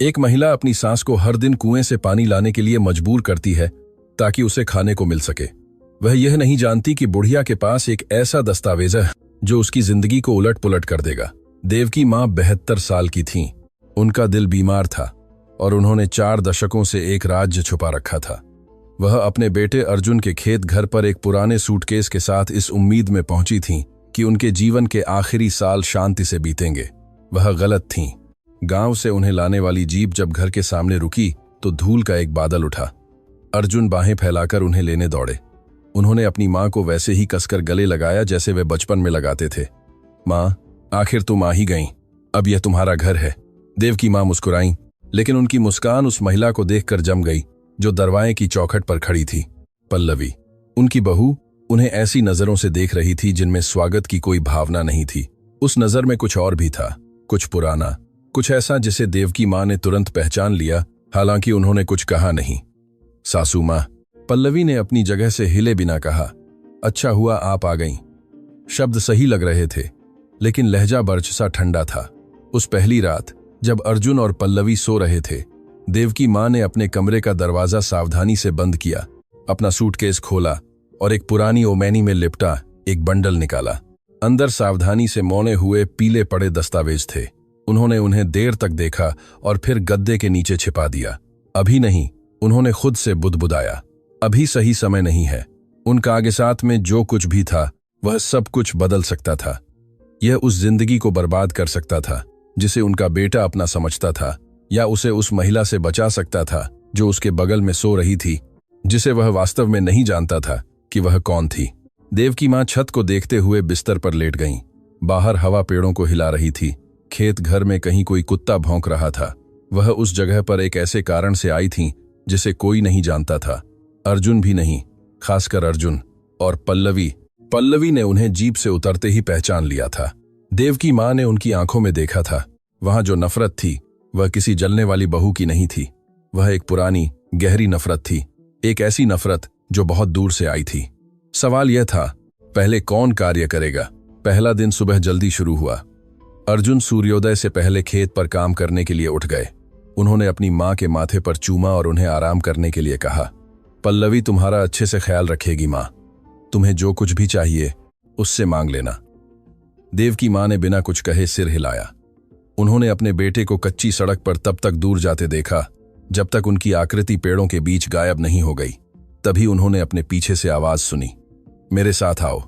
एक महिला अपनी सास को हर दिन कुएं से पानी लाने के लिए मजबूर करती है ताकि उसे खाने को मिल सके। वह यह नहीं जानती कि बुढ़िया के पास एक ऐसा दस्तावेज है जो उसकी जिंदगी को उलट पुलट कर देगा। देवकी माँ 72 साल की थीं। उनका दिल बीमार था और उन्होंने 4 दशकों से एक राज्य छुपा रखा था। वह अपने बेटे अर्जुन के खेत घर पर एक पुराने सूटकेस के साथ इस उम्मीद में पहुंची थीं कि उनके जीवन के आखिरी साल शांति से बीतेंगे। वह गलत थीं। गांव से उन्हें लाने वाली जीप जब घर के सामने रुकी तो धूल का एक बादल उठा। अर्जुन बाहें फैलाकर उन्हें लेने दौड़े। उन्होंने अपनी मां को वैसे ही कसकर गले लगाया जैसे वे बचपन में लगाते थे। मां, आखिर तुम आ ही गईं। अब यह तुम्हारा घर है। देवकी मां मुस्कुराईं, लेकिन उनकी मुस्कान उस महिला को देखकर जम गई जो दरवाजे की चौखट पर खड़ी थी। पल्लवी, उनकी बहू, उन्हें ऐसी नजरों से देख रही थी जिनमें स्वागत की कोई भावना नहीं थी। उस नजर में कुछ और भी था, कुछ पुराना, कुछ ऐसा जिसे देवकी मां ने तुरंत पहचान लिया, हालांकि उन्होंने कुछ कहा नहीं। सासू मां, पल्लवी ने अपनी जगह से हिले बिना कहा। अच्छा हुआ आप आ गईं। शब्द सही लग रहे थे, लेकिन लहजा बर्छ सा ठंडा था। उस पहली रात जब अर्जुन और पल्लवी सो रहे थे, देवकी मां ने अपने कमरे का दरवाजा सावधानी से बंद किया, अपना सूटकेस खोला और एक पुरानी ओमैनी में लिपटा एक बंडल निकाला। अंदर सावधानी से मौने हुए पीले पड़े दस्तावेज थे। उन्होंने उन्हें देर तक देखा और फिर गद्दे के नीचे छिपा दिया। अभी नहीं, उन्होंने खुद से बुदबुदाया, अभी सही समय नहीं है। उन कागजात में जो कुछ भी था वह सब कुछ बदल सकता था। यह उस जिंदगी को बर्बाद कर सकता था जिसे उनका बेटा अपना समझता था, या उसे उस महिला से बचा सकता था जो उसके बगल में सो रही थी, जिसे वह वास्तव में नहीं जानता था कि वह कौन थी। देवकी मां छत को देखते हुए बिस्तर पर लेट गईं। बाहर हवा पेड़ों को हिला रही थी। खेत घर में कहीं कोई कुत्ता भौंक रहा था। वह उस जगह पर एक ऐसे कारण से आई थीं जिसे कोई नहीं जानता था, अर्जुन भी नहीं, खासकर अर्जुन। और पल्लवी ने उन्हें जीप से उतरते ही पहचान लिया था। देवकी मां ने उनकी आंखों में देखा था। वहां जो नफरत थी वह किसी जलने वाली बहू की नहीं थी। वह एक पुरानी गहरी नफरत थी, एक ऐसी नफरत जो बहुत दूर से आई थी। सवाल यह था, पहले कौन कार्य करेगा? पहला दिन सुबह जल्दी शुरू हुआ। अर्जुन सूर्योदय से पहले खेत पर काम करने के लिए उठ गए। उन्होंने अपनी मां के माथे पर चूमा और उन्हें आराम करने के लिए कहा। पल्लवी तुम्हारा अच्छे से ख्याल रखेगी मां। तुम्हें जो कुछ भी चाहिए उससे मांग लेना। देवकी मां ने बिना कुछ कहे सिर हिलाया। उन्होंने अपने बेटे को कच्ची सड़क पर तब तक दूर जाते देखा जब तक उनकी आकृति पेड़ों के बीच गायब नहीं हो गई। तभी उन्होंने अपने पीछे से आवाज सुनी, मेरे साथ आओ।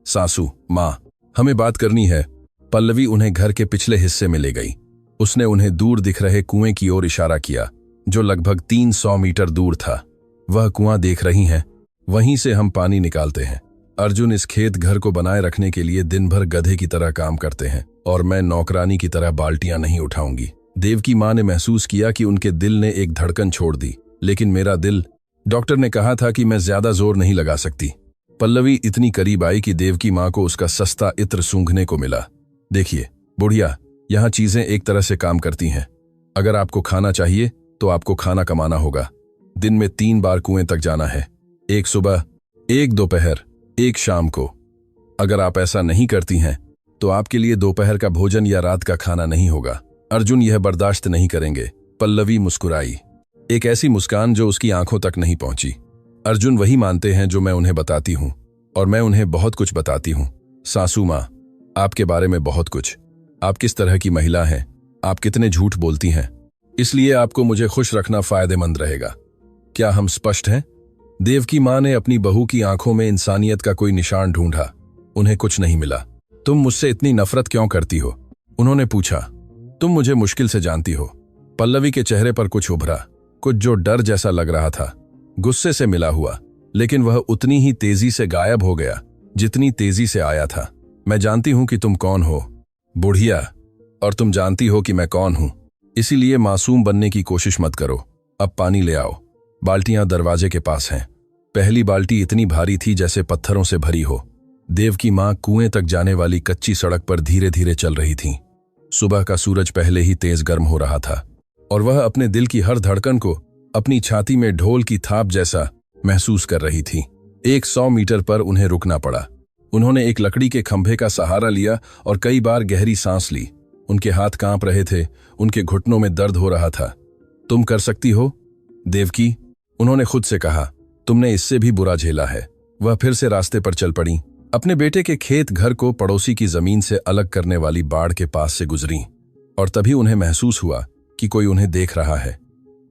सासू मां, हमें बात करनी है। पल्लवी उन्हें घर के पिछले हिस्से में ले गई। उसने उन्हें दूर दिख रहे कुएं की ओर इशारा किया जो लगभग 300 मीटर दूर था। वह कुआं देख रही हैं, वहीं से हम पानी निकालते हैं। अर्जुन इस खेत घर को बनाए रखने के लिए दिन भर गधे की तरह काम करते हैं और मैं नौकरानी की तरह बाल्टियां नहीं उठाऊंगी। देवकी मां ने महसूस किया कि उनके दिल ने एक धड़कन छोड़ दी। लेकिन मेरा दिल, डॉक्टर ने कहा था कि मैं ज्यादा जोर नहीं लगा सकती। पल्लवी इतनी करीब आई कि देवकी मां को उसका सस्ता इत्र सूंघने को मिला। देखिए बुढ़िया, यहां चीजें एक तरह से काम करती हैं। अगर आपको खाना चाहिए तो आपको खाना कमाना होगा। दिन में 3 बार कुएं तक जाना है, एक सुबह, एक दोपहर, एक शाम को। अगर आप ऐसा नहीं करती हैं तो आपके लिए दोपहर का भोजन या रात का खाना नहीं होगा। अर्जुन यह बर्दाश्त नहीं करेंगे। पल्लवी मुस्कुराई, एक ऐसी मुस्कान जो उसकी आंखों तक नहीं पहुंची। अर्जुन वही मानते हैं जो मैं उन्हें बताती हूं, और मैं उन्हें बहुत कुछ बताती हूं। सासू मां, आपके बारे में बहुत कुछ। आप किस तरह की महिला हैं, आप कितने झूठ बोलती हैं, इसलिए आपको मुझे खुश रखना फायदेमंद रहेगा। क्या हम स्पष्ट हैं? देवकी मां ने अपनी बहू की आंखों में इंसानियत का कोई निशान ढूंढा। उन्हें कुछ नहीं मिला। तुम मुझसे इतनी नफरत क्यों करती हो? उन्होंने पूछा। तुम मुझे मुश्किल से जानती हो। पल्लवी के चेहरे पर कुछ उभरा, कुछ जो डर जैसा लग रहा था, गुस्से से मिला हुआ, लेकिन वह उतनी ही तेजी से गायब हो गया जितनी तेजी से आया था। मैं जानती हूं कि तुम कौन हो, बुढ़िया, और तुम जानती हो कि मैं कौन हूं। इसीलिए मासूम बनने की कोशिश मत करो। अब पानी ले आओ। बाल्टियां दरवाजे के पास हैं। पहली बाल्टी इतनी भारी थी जैसे पत्थरों से भरी हो। देवकी मां कुएं तक जाने वाली कच्ची सड़क पर धीरे धीरे चल रही थीं। सुबह का सूरज पहले ही तेज गर्म हो रहा था और वह अपने दिल की हर धड़कन को अपनी छाती में ढोल की थाप जैसा महसूस कर रही थी। 100 मीटर पर उन्हें रुकना पड़ा। उन्होंने एक लकड़ी के खंभे का सहारा लिया और कई बार गहरी सांस ली। उनके हाथ कांप रहे थे, उनके घुटनों में दर्द हो रहा था, तुम कर सकती हो देवकी, उन्होंने खुद से कहा। तुमने इससे भी बुरा झेला है। वह फिर से रास्ते पर चल पड़ी। अपने बेटे के खेत घर को पड़ोसी की जमीन से अलग करने वाली बाड़ के पास से गुजरी और तभी उन्हें महसूस हुआ कि कोई उन्हें देख रहा है।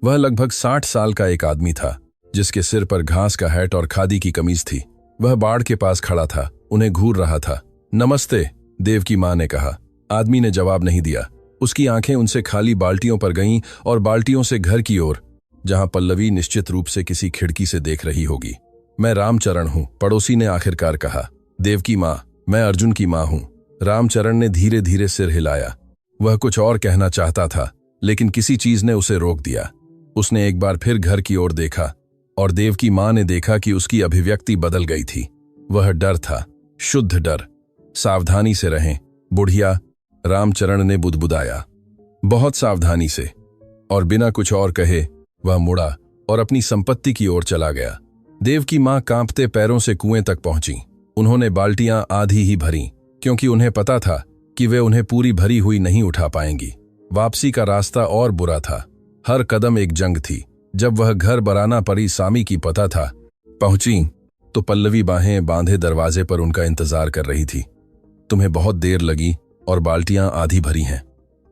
वह लगभग 60 साल का एक आदमी था जिसके सिर पर घास का हैट और खादी की कमीज थी। वह बाड़ के पास खड़ा था, उन्हें घूर रहा था। नमस्ते, देव की मां ने कहा। आदमी ने जवाब नहीं दिया। उसकी आंखें उनसे खाली बाल्टियों पर गईं और बाल्टियों से घर की ओर, जहां पल्लवी निश्चित रूप से किसी खिड़की से देख रही होगी। मैं रामचरण हूं, पड़ोसी ने आखिरकार कहा। देव की मां, मैं अर्जुन की मां हूं। रामचरण ने धीरे धीरे सिर हिलाया। वह कुछ और कहना चाहता था लेकिन किसी चीज ने उसे रोक दिया। उसने एक बार फिर घर की ओर देखा और देव की मां ने देखा कि उसकी अभिव्यक्ति बदल गई थी। वह डर था, शुद्ध डर। सावधानी से रहें बुढ़िया, रामचरण ने बुदबुदाया। बहुत सावधानी से। और बिना कुछ और कहे वह मुड़ा और अपनी संपत्ति की ओर चला गया। देव की मां कांपते पैरों से कुएं तक पहुंची। उन्होंने बाल्टियां आधी ही भरी क्योंकि उन्हें पता था कि वे उन्हें पूरी भरी हुई नहीं उठा पाएंगी। वापसी का रास्ता और बुरा था। हर कदम एक जंग थी। जब वह घर बराना परी सामी की पता था पहुंची तो पल्लवी बाहें बांधे दरवाजे पर उनका इंतजार कर रही थी। तुम्हें बहुत देर लगी और बाल्टियां आधी भरी हैं।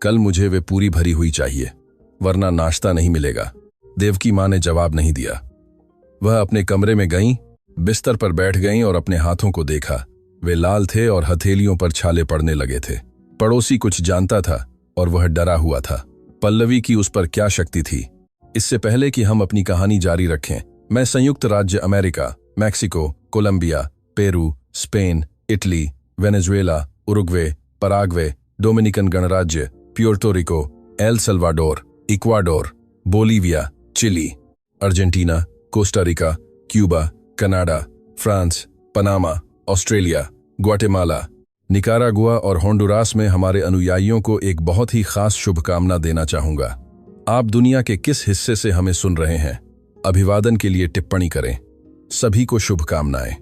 कल मुझे वे पूरी भरी हुई चाहिए, वरना नाश्ता नहीं मिलेगा। देव की मां ने जवाब नहीं दिया। वह अपने कमरे में गईं, बिस्तर पर बैठ गईं और अपने हाथों को देखा। वे लाल थे और हथेलियों पर छाले पड़ने लगे थे। पड़ोसी कुछ जानता था और वह डरा हुआ था। पल्लवी की उस पर क्या शक्ति थी? इससे पहले कि हम अपनी कहानी जारी रखें, मैं संयुक्त राज्य America, Mexico, Colombia, Peru, Spain, Italy, Venezuela, Uruguay, Paraguay, Dominican गणराज्य, Puerto Rico, El Salvador, Ecuador, Bolivia, Chile, Argentina, Costa Rica, Cuba, Canada, France, Panama, Australia, Guatemala, Nicaragua और होंडुरास में हमारे अनुयायियों को एक बहुत ही खास शुभकामना देना चाहूंगा। आप दुनिया के किस हिस्से से हमें सुन रहे हैं, अभिवादन के लिए टिप्पणी करें। सभी को शुभकामनाएं।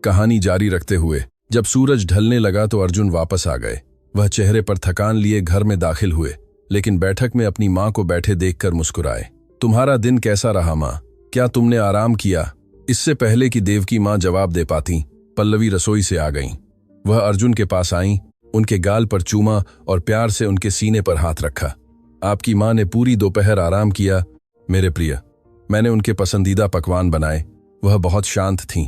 कहानी जारी रखते हुए जब सूरज ढलने लगा तो अर्जुन वापस आ गए। वह चेहरे पर थकान लिए घर में दाखिल हुए, लेकिन बैठक में अपनी मां को बैठे देखकर मुस्कुराए। तुम्हारा दिन कैसा रहा मां? क्या तुमने आराम किया? इससे पहले कि देव की मां जवाब दे पाती, पल्लवी रसोई से आ गईं। वह अर्जुन के पास आईं, उनके गाल पर चूमा और प्यार से उनके सीने पर हाथ रखा। आपकी मां ने पूरी दोपहर आराम किया मेरे प्रिय। मैंने उनके पसंदीदा पकवान बनाए। वह बहुत शांत थीं।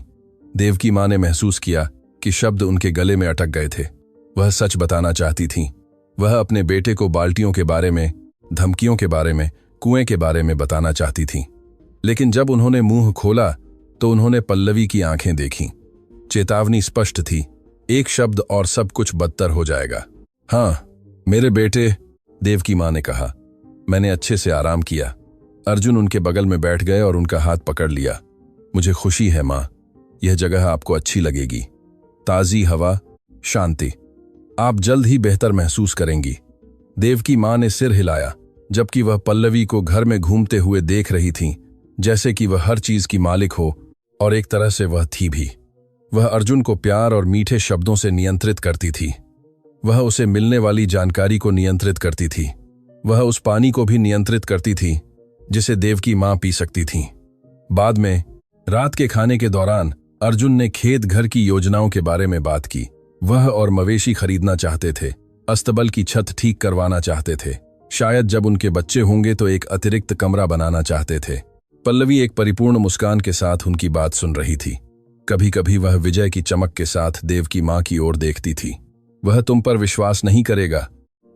देव की मां ने महसूस किया कि शब्द उनके गले में अटक गए थे। वह सच बताना चाहती थीं। वह अपने बेटे को बाल्टियों के बारे में, धमकियों के बारे में, कुएं के बारे में बताना चाहती थीं। लेकिन जब उन्होंने मुंह खोला तो उन्होंने पल्लवी की आंखें देखीं। चेतावनी स्पष्ट थी, एक शब्द और सब कुछ बदतर हो जाएगा। हाँ मेरे बेटे, देव की मां ने कहा। मैंने अच्छे से आराम किया। अर्जुन उनके बगल में बैठ गए और उनका हाथ पकड़ लिया। मुझे खुशी है मां, यह जगह आपको अच्छी लगेगी। ताजी हवा, शांति। आप जल्द ही बेहतर महसूस करेंगी। देव की मां ने सिर हिलाया, जबकि वह पल्लवी को घर में घूमते हुए देख रही थीं, जैसे कि वह हर चीज की मालिक हो, और एक तरह से वह थी भी। वह अर्जुन को प्यार और मीठे शब्दों से नियंत्रित करती थी। वह उसे मिलने वाली जानकारी को नियंत्रित करती थी। वह उस पानी को भी नियंत्रित करती थी जिसे देव की मां पी सकती थी। बाद में रात के खाने के दौरान अर्जुन ने खेत घर की योजनाओं के बारे में बात की। वह और मवेशी खरीदना चाहते थे, अस्तबल की छत ठीक करवाना चाहते थे, शायद जब उनके बच्चे होंगे तो एक अतिरिक्त कमरा बनाना चाहते थे। पल्लवी एक परिपूर्ण मुस्कान के साथ उनकी बात सुन रही थी। कभी कभी वह विजय की चमक के साथ देव की मां की ओर देखती थी। वह तुम पर विश्वास नहीं करेगा,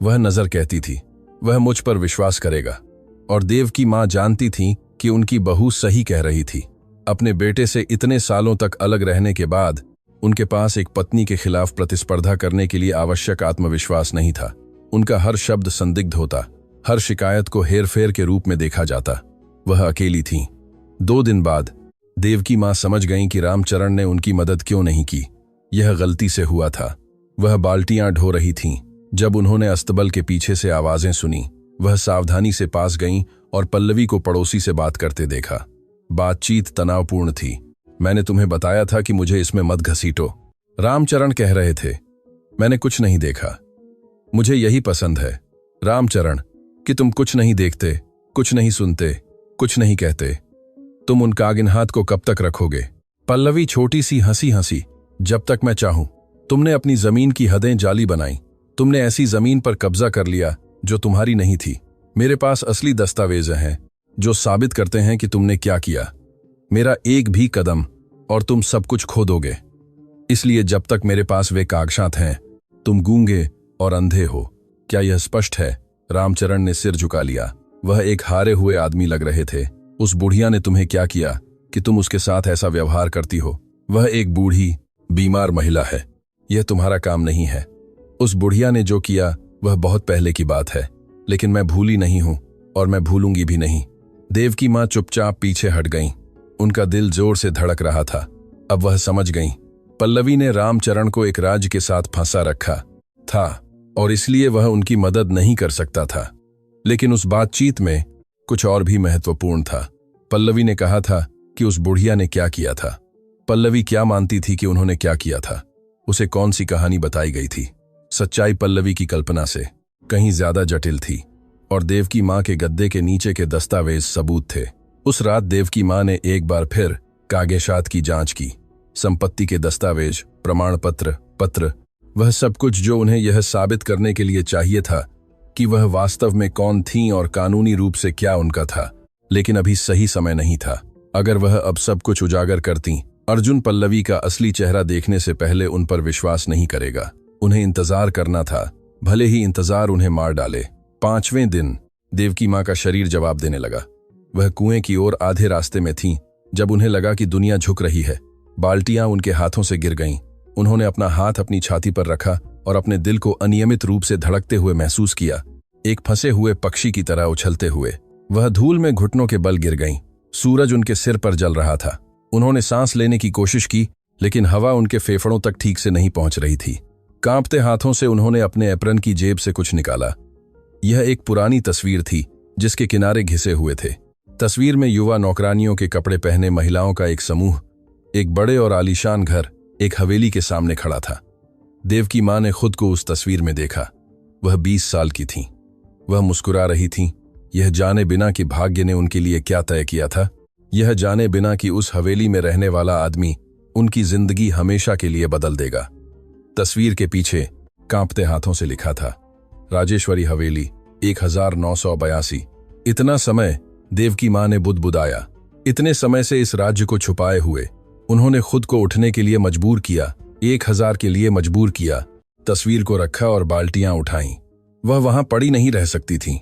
वह नजर कहती थी। वह मुझ पर विश्वास करेगा। और देव की मां जानती थी कि उनकी बहू सही कह रही थी। अपने बेटे से इतने सालों तक अलग रहने के बाद उनके पास एक पत्नी के खिलाफ प्रतिस्पर्धा करने के लिए आवश्यक आत्मविश्वास नहीं था। उनका हर शब्द संदिग्ध होता, हर शिकायत को हेरफेर के रूप में देखा जाता। वह अकेली थीं। 2 दिन बाद देव की मां समझ गईं कि रामचरण ने उनकी मदद क्यों नहीं की। यह गलती से हुआ था। वह बाल्टियां ढो रही थीं। जब उन्होंने अस्तबल के पीछे से आवाजें सुनी, वह सावधानी से पास गईं और पल्लवी को पड़ोसी से बात करते देखा। बातचीत तनावपूर्ण थी। मैंने तुम्हें बताया था कि मुझे इसमें मत घसीटो, रामचरण कह रहे थे। मैंने कुछ नहीं देखा। मुझे यही पसंद है रामचरण, कि तुम कुछ नहीं देखते। कुछ नहीं सुनते, कुछ नहीं कहते। तुम उन कागिन हाथ को कब तक रखोगे? पल्लवी छोटी सी हंसी हंसी। जब तक मैं चाहूं। तुमने अपनी जमीन की हदें जाली बनाई। तुमने ऐसी जमीन पर कब्जा कर लिया जो तुम्हारी नहीं थी। मेरे पास असली दस्तावेज हैं जो साबित करते हैं कि तुमने क्या किया। मेरा एक भी कदम और तुम सब कुछ खो दोगे। इसलिए जब तक मेरे पास वे कागजात हैं, तुम गूंगे और अंधे हो। क्या यह स्पष्ट है? रामचरण ने सिर झुका लिया। वह एक हारे हुए आदमी लग रहे थे। उस बुढ़िया ने तुम्हें क्या किया कि तुम उसके साथ ऐसा व्यवहार करती हो? वह एक बूढ़ी बीमार महिला है। यह तुम्हारा काम नहीं है। उस बुढ़िया ने जो किया वह बहुत पहले की बात है, लेकिन मैं भूली नहीं हूं और मैं भूलूंगी भी नहीं। देवकी मां चुपचाप पीछे हट गईं। उनका दिल जोर से धड़क रहा था। अब वह समझ गईं। पल्लवी ने रामचरण को एक राज्य के साथ फंसा रखा था और इसलिए वह उनकी मदद नहीं कर सकता था। लेकिन उस बातचीत में कुछ और भी महत्वपूर्ण था। पल्लवी ने कहा था कि उस बुढ़िया ने क्या किया था। पल्लवी क्या मानती थी कि उन्होंने क्या किया था? उसे कौन सी कहानी बताई गई थी? सच्चाई पल्लवी की कल्पना से कहीं ज्यादा जटिल थी और देवकी मां के गद्दे के नीचे के दस्तावेज सबूत थे। उस रात देवकी मां ने एक बार फिर कागजात की जांच की। संपत्ति के दस्तावेज, प्रमाण पत्र, वह सब कुछ जो उन्हें यह साबित करने के लिए चाहिए था कि वह वास्तव में कौन थीं और कानूनी रूप से क्या उनका था। लेकिन अभी सही समय नहीं था। अगर वह अब सब कुछ उजागर करतीं, अर्जुन पल्लवी का असली चेहरा देखने से पहले उन पर विश्वास नहीं करेगा। उन्हें इंतजार करना था, भले ही इंतजार उन्हें मार डाले। 5वें दिन देवकी मां का शरीर जवाब देने लगा। वह कुएं की ओर आधे रास्ते में थीं जब उन्हें लगा कि दुनिया झुक रही है। बाल्टियां उनके हाथों से गिर गईं। उन्होंने अपना हाथ अपनी छाती पर रखा और अपने दिल को अनियमित रूप से धड़कते हुए महसूस किया, एक फंसे हुए पक्षी की तरह उछलते हुए। वह धूल में घुटनों के बल गिर गईं। सूरज उनके सिर पर जल रहा था। उन्होंने सांस लेने की कोशिश की, लेकिन हवा उनके फेफड़ों तक ठीक से नहीं पहुंच रही थी। कांपते हाथों से उन्होंने अपने एप्रन की जेब से कुछ निकाला। यह एक पुरानी तस्वीर थी जिसके किनारे घिसे हुए थे। तस्वीर में युवा नौकरानियों के कपड़े पहने महिलाओं का एक समूह एक बड़े और आलीशान घर, एक हवेली के सामने खड़ा था। देवकी मां ने खुद को उस तस्वीर में देखा। वह 20 साल की थीं। वह मुस्कुरा रही थीं, यह जाने बिना कि भाग्य ने उनके लिए क्या तय किया था। यह जाने बिना कि उस हवेली में रहने वाला आदमी उनकी जिंदगी हमेशा के लिए बदल देगा। तस्वीर के पीछे कांपते हाथों से लिखा था, राजेश्वरी हवेली 1982। इतना समय देवकी मां ने बुदबुदाया। इतने समय से इस राज्य को छुपाए हुए उन्होंने खुद को उठने के लिए मजबूर किया, 1000 के लिए मजबूर किया। तस्वीर को रखा और बाल्टियां उठाईं। वह वहां पड़ी नहीं रह सकती थीं।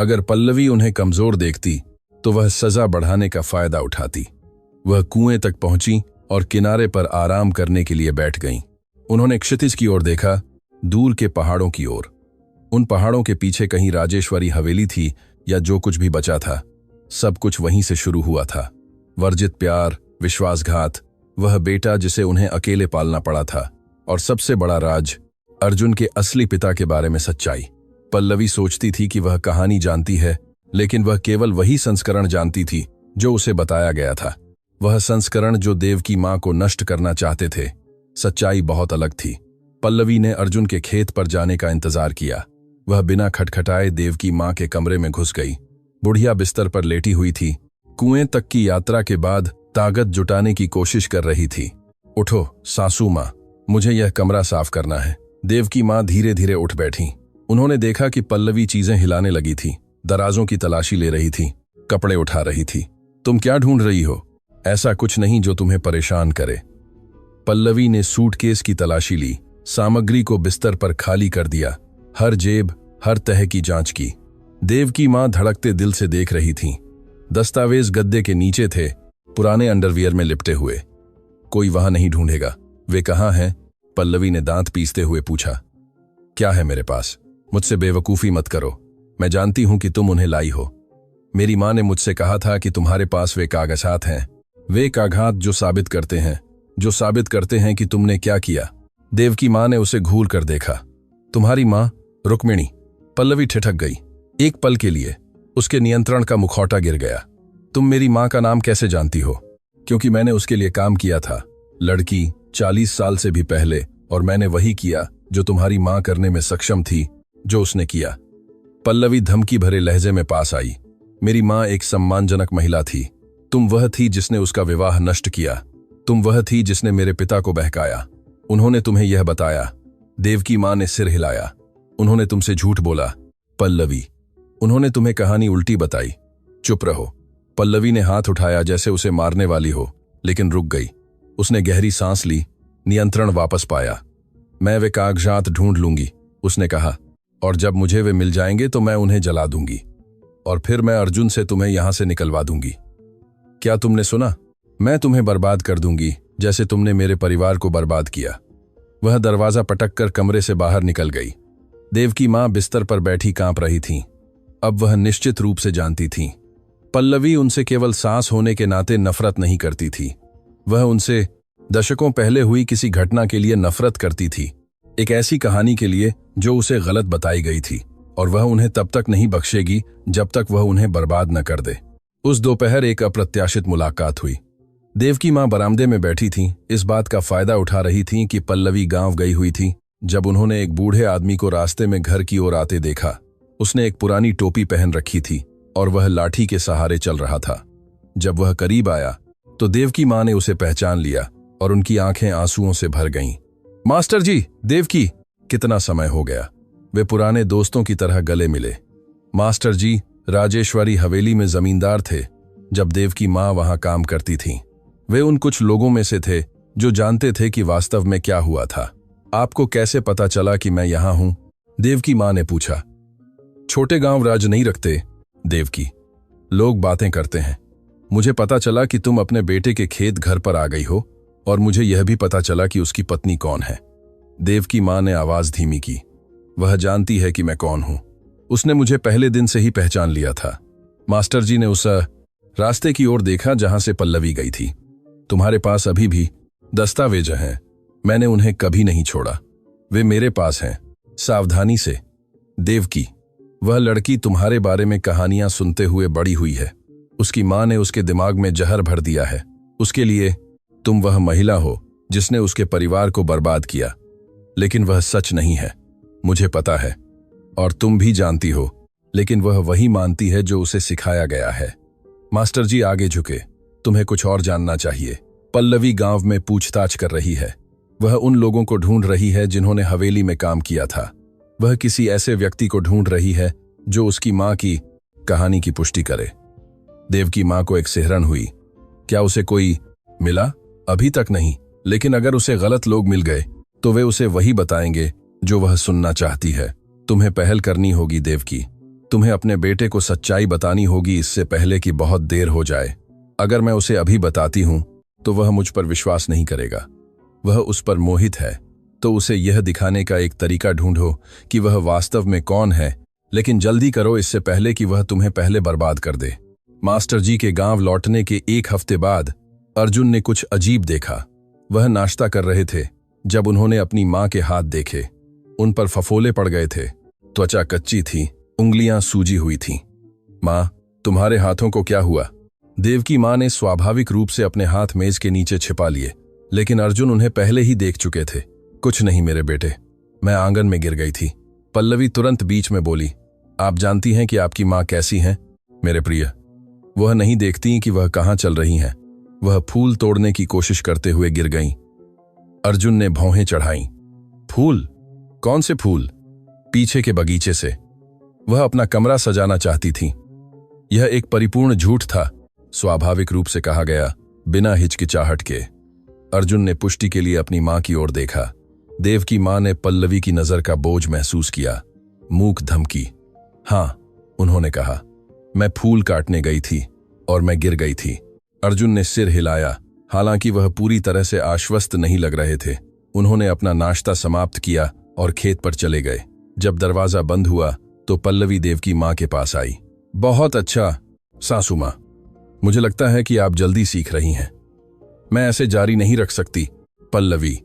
अगर पल्लवी उन्हें कमजोर देखती तो वह सजा बढ़ाने का फायदा उठाती। वह कुएं तक पहुंची और किनारे पर आराम करने के लिए बैठ गईं। उन्होंने क्षितिज की ओर देखा, दूर के पहाड़ों की ओर। उन पहाड़ों के पीछे कहीं राजेश्वरी हवेली थी या जो कुछ भी बचा था, सब कुछ वहीं से शुरू हुआ था। वर्जित प्यार, विश्वासघात, वह बेटा जिसे उन्हें अकेले पालना पड़ा था, और सबसे बड़ा राज, अर्जुन के असली पिता के बारे में सच्चाई। पल्लवी सोचती थी कि वह कहानी जानती है, लेकिन वह केवल वही संस्करण जानती थी जो उसे बताया गया था। वह संस्करण जो देवकी मां को नष्ट करना चाहते थे। सच्चाई बहुत अलग थी। पल्लवी ने अर्जुन के खेत पर जाने का इंतजार किया। वह बिना खटखटाए देवकी मां के कमरे में घुस गई। बुढ़िया बिस्तर पर लेटी हुई थी। कुएं तक की यात्रा के बाद ताकत जुटाने की कोशिश कर रही थी। उठो सासू मां, मुझे यह कमरा साफ करना है। देवकी मां धीरे धीरे उठ बैठी। उन्होंने देखा कि पल्लवी चीजें हिलाने लगी थी, दराजों की तलाशी ले रही थी, कपड़े उठा रही थी। तुम क्या ढूंढ रही हो? ऐसा कुछ नहीं जो तुम्हें परेशान करे। पल्लवी ने सूटकेस की तलाशी ली, सामग्री को बिस्तर पर खाली कर दिया, हर जेब, हर तह की जांच की। देवकी मां धड़कते दिल से देख रही थीं। दस्तावेज गद्दे के नीचे थे, पुराने अंडरवियर में लिपटे हुए। कोई वहां नहीं ढूंढेगा। वे कहाँ हैं? पल्लवी ने दांत पीसते हुए पूछा। क्या है मेरे पास? मुझसे बेवकूफी मत करो। मैं जानती हूं कि तुम उन्हें लाई हो। मेरी मां ने मुझसे कहा था कि तुम्हारे पास वे कागजात हैं, वे कागजात जो साबित करते हैं कि तुमने क्या किया। देवकी मां ने उसे घूर कर देखा। तुम्हारी मां रुक्मिणी। पल्लवी ठिठक गई। एक पल के लिए उसके नियंत्रण का मुखौटा गिर गया। तुम मेरी मां का नाम कैसे जानती हो? क्योंकि मैंने उसके लिए काम किया था, लड़की 40 साल से भी पहले, और मैंने वही किया जो तुम्हारी मां करने में सक्षम थी, जो उसने किया। पल्लवी धमकी भरे लहजे में पास आई। मेरी माँ एक सम्मानजनक महिला थी। तुम वह थी जिसने उसका विवाह नष्ट किया। तुम वह थी जिसने मेरे पिता को बहकाया। उन्होंने तुम्हें यह बताया। देवकी माँ ने सिर हिलाया। उन्होंने तुमसे झूठ बोला। पल्लवी, उन्होंने तुम्हें कहानी उल्टी बताई। चुप रहो। पल्लवी ने हाथ उठाया जैसे उसे मारने वाली हो, लेकिन रुक गई। उसने गहरी सांस ली, नियंत्रण वापस पाया। मैं वे कागजात ढूंढ लूंगी, उसने कहा, और जब मुझे वे मिल जाएंगे तो मैं उन्हें जला दूंगी, और फिर मैं अर्जुन से तुम्हें यहां से निकलवा दूंगी। क्या तुमने सुना? मैं तुम्हें बर्बाद कर दूंगी, जैसे तुमने मेरे परिवार को बर्बाद किया। वह दरवाजा पटक कर कमरे से बाहर निकल गई। देवकी माँ बिस्तर पर बैठी कांप रही थीं। अब वह निश्चित रूप से जानती थीं, पल्लवी उनसे केवल सास होने के नाते नफरत नहीं करती थी। वह उनसे दशकों पहले हुई किसी घटना के लिए नफरत करती थी, एक ऐसी कहानी के लिए जो उसे गलत बताई गई थी, और वह उन्हें तब तक नहीं बख्शेगी जब तक वह उन्हें बर्बाद न कर दे। उस दोपहर एक अप्रत्याशित मुलाकात हुई। देवकी माँ बरामदे में बैठी थीं, इस बात का फायदा उठा रही थीं कि पल्लवी गांव गई हुई थी। जब उन्होंने एक बूढ़े आदमी को रास्ते में घर की ओर आते देखा। उसने एक पुरानी टोपी पहन रखी थी और वह लाठी के सहारे चल रहा था। जब वह करीब आया तो देवकी माँ ने उसे पहचान लिया और उनकी आंखें आंसुओं से भर गईं। मास्टर जी, देवकी, कितना समय हो गया। वे पुराने दोस्तों की तरह गले मिले। मास्टर जी राजेश्वरी हवेली में जमींदार थे जब देवकी माँ वहां काम करती थीं। वे उन कुछ लोगों में से थे जो जानते थे कि वास्तव में क्या हुआ था। आपको कैसे पता चला कि मैं यहां हूं? देवकी माँ ने पूछा। छोटे गांव राज नहीं रखते देवकी, लोग बातें करते हैं। मुझे पता चला कि तुम अपने बेटे के खेत घर पर आ गई हो, और मुझे यह भी पता चला कि उसकी पत्नी कौन है। देवकी माँ ने आवाज धीमी की। वह जानती है कि मैं कौन हूं। उसने मुझे पहले दिन से ही पहचान लिया था। मास्टर जी ने उस रास्ते की ओर देखा जहां से पल्लवी गई थी। तुम्हारे पास अभी भी दस्तावेज हैं। मैंने उन्हें कभी नहीं छोड़ा। वे मेरे पास हैं। सावधानी से। देवकी, वह लड़की तुम्हारे बारे में कहानियां सुनते हुए बड़ी हुई है। उसकी मां ने उसके दिमाग में जहर भर दिया है। उसके लिए तुम वह महिला हो जिसने उसके परिवार को बर्बाद किया। लेकिन वह सच नहीं है, मुझे पता है, और तुम भी जानती हो। लेकिन वह वही मानती है जो उसे सिखाया गया है। मास्टर जी आगे झुके। तुम्हें कुछ और जानना चाहिए। पल्लवी गांव में पूछताछ कर रही है। वह उन लोगों को ढूंढ रही है जिन्होंने हवेली में काम किया था। वह किसी ऐसे व्यक्ति को ढूंढ रही है जो उसकी मां की कहानी की पुष्टि करे। देवकी मां को एक सिहरन हुई। क्या उसे कोई मिला? अभी तक नहीं, लेकिन अगर उसे गलत लोग मिल गए तो वे उसे वही बताएंगे जो वह सुनना चाहती है। तुम्हें पहल करनी होगी देवकी। तुम्हें अपने बेटे को सच्चाई बतानी होगी इससे पहले कि बहुत देर हो जाए। अगर मैं उसे अभी बताती हूं तो वह मुझ पर विश्वास नहीं करेगा। वह उस पर मोहित है, तो उसे यह दिखाने का एक तरीका ढूंढो कि वह वास्तव में कौन है। लेकिन जल्दी करो, इससे पहले कि वह तुम्हें पहले बर्बाद कर दे। मास्टर जी के गांव लौटने के एक हफ्ते बाद अर्जुन ने कुछ अजीब देखा। वह नाश्ता कर रहे थे जब उन्होंने अपनी मां के हाथ देखे। उन पर फफोले पड़ गए थे, त्वचा कच्ची थी, उंगलियां सूजी हुई थीं। मां, तुम्हारे हाथों को क्या हुआ? देवकी मां ने स्वाभाविक रूप से अपने हाथ मेज के नीचे छिपा लिए, लेकिन अर्जुन उन्हें पहले ही देख चुके थे। कुछ नहीं मेरे बेटे, मैं आंगन में गिर गई थी। पल्लवी तुरंत बीच में बोली। आप जानती हैं कि आपकी मां कैसी हैं मेरे प्रिय। वह नहीं देखती कि वह कहां चल रही हैं। वह फूल तोड़ने की कोशिश करते हुए गिर गईं। अर्जुन ने भौहें चढ़ाईं। फूल? कौन से फूल? पीछे के बगीचे से। वह अपना कमरा सजाना चाहती थीं। यह एक परिपूर्ण झूठ था, स्वाभाविक रूप से कहा गया, बिना हिचकिचाहट के। अर्जुन ने पुष्टि के लिए अपनी मां की ओर देखा। देवकी मां ने पल्लवी की नजर का बोझ महसूस किया। मूक धमकी। हां, उन्होंने कहा, मैं फूल काटने गई थी और मैं गिर गई थी। अर्जुन ने सिर हिलाया, हालांकि वह पूरी तरह से आश्वस्त नहीं लग रहे थे। उन्होंने अपना नाश्ता समाप्त किया और खेत पर चले गए। जब दरवाजा बंद हुआ तो पल्लवी देवकी मां के पास आई। बहुत अच्छा सासू मां, मुझे लगता है कि आप जल्दी सीख रही हैं। मैं ऐसे जारी नहीं रख सकती पल्लवी,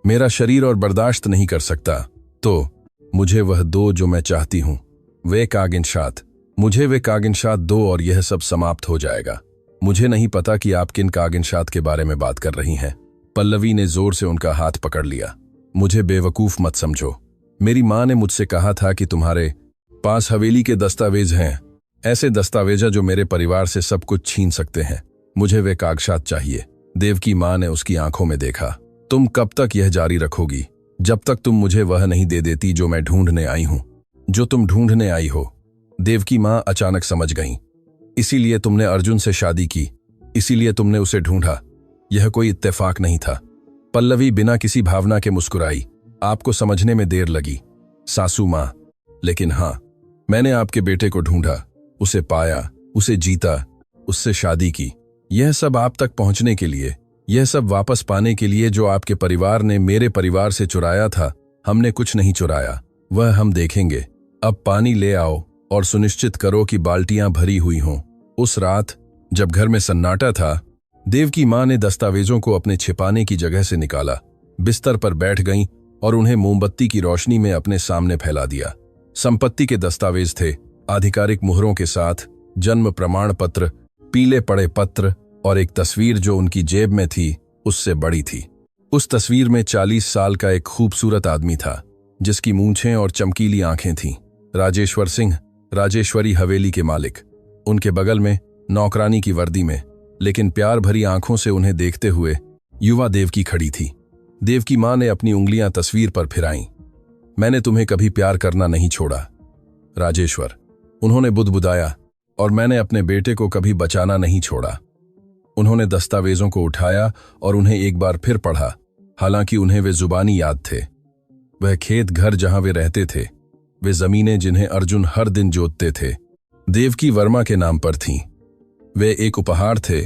मेरा शरीर और बर्दाश्त नहीं कर सकता। तो मुझे वह दो जो मैं चाहती हूं, वे कागिनशात। मुझे वे कागिनशात दो और यह सब समाप्त हो जाएगा। मुझे नहीं पता कि आप किन कागिनशात के बारे में बात कर रही हैं। पल्लवी ने जोर से उनका हाथ पकड़ लिया। मुझे बेवकूफ मत समझो। मेरी मां ने मुझसे कहा था कि तुम्हारे पास हवेली के दस्तावेज हैं। ऐसे दस्तावेजा जो मेरे परिवार से सब कुछ छीन सकते हैं। मुझे वे कागजात चाहिए। देवकी माँ ने उसकी आंखों में देखा। तुम कब तक यह जारी रखोगी? जब तक तुम मुझे वह नहीं दे देती जो मैं ढूंढने आई हूं, जो तुम ढूंढने आई हो। देवकी माँ अचानक समझ गईं। इसीलिए तुमने अर्जुन से शादी की, इसीलिए तुमने उसे ढूंढा। यह कोई इत्तेफाक नहीं था। पल्लवी बिना किसी भावना के मुस्कुराई। आपको समझने में देर लगी सासू माँ, लेकिन हाँ, मैंने आपके बेटे को ढूंढा, उसे पाया, उसे जीता, उससे शादी की। यह सब आप तक पहुंचने के लिए, यह सब वापस पाने के लिए जो आपके परिवार ने मेरे परिवार से चुराया था। हमने कुछ नहीं चुराया, वह हम देखेंगे। अब पानी ले आओ और सुनिश्चित करो कि बाल्टियां भरी हुई हों। उस रात जब घर में सन्नाटा था, देवकी माँ ने दस्तावेजों को अपने छिपाने की जगह से निकाला, बिस्तर पर बैठ गईं और उन्हें मोमबत्ती की रोशनी में अपने सामने फैला दिया। संपत्ति के दस्तावेज थे, आधिकारिक मुहरों के साथ, जन्म प्रमाण पत्र, पीले पड़े पत्र और एक तस्वीर जो उनकी जेब में थी, उससे बड़ी थी। उस तस्वीर में 40 साल का एक खूबसूरत आदमी था, जिसकी मूंछें और चमकीली आंखें थीं। राजेश्वर सिंह, राजेश्वरी हवेली के मालिक। उनके बगल में नौकरानी की वर्दी में, लेकिन प्यार भरी आंखों से उन्हें देखते हुए युवा देवकी खड़ी थी। देवकी माँ ने अपनी उंगलियां तस्वीर पर फिराईं। मैंने तुम्हें कभी प्यार करना नहीं छोड़ा राजेश्वर, उन्होंने बुदबुदाया, और मैंने अपने बेटे को कभी बचाना नहीं छोड़ा। उन्होंने दस्तावेजों को उठाया और उन्हें एक बार फिर पढ़ा, हालांकि उन्हें वे जुबानी याद थे। वह खेत घर जहां वे रहते थे, वे जमीनें जिन्हें अर्जुन हर दिन जोतते थे, देवकी वर्मा के नाम पर थीं। वे एक उपहार थे,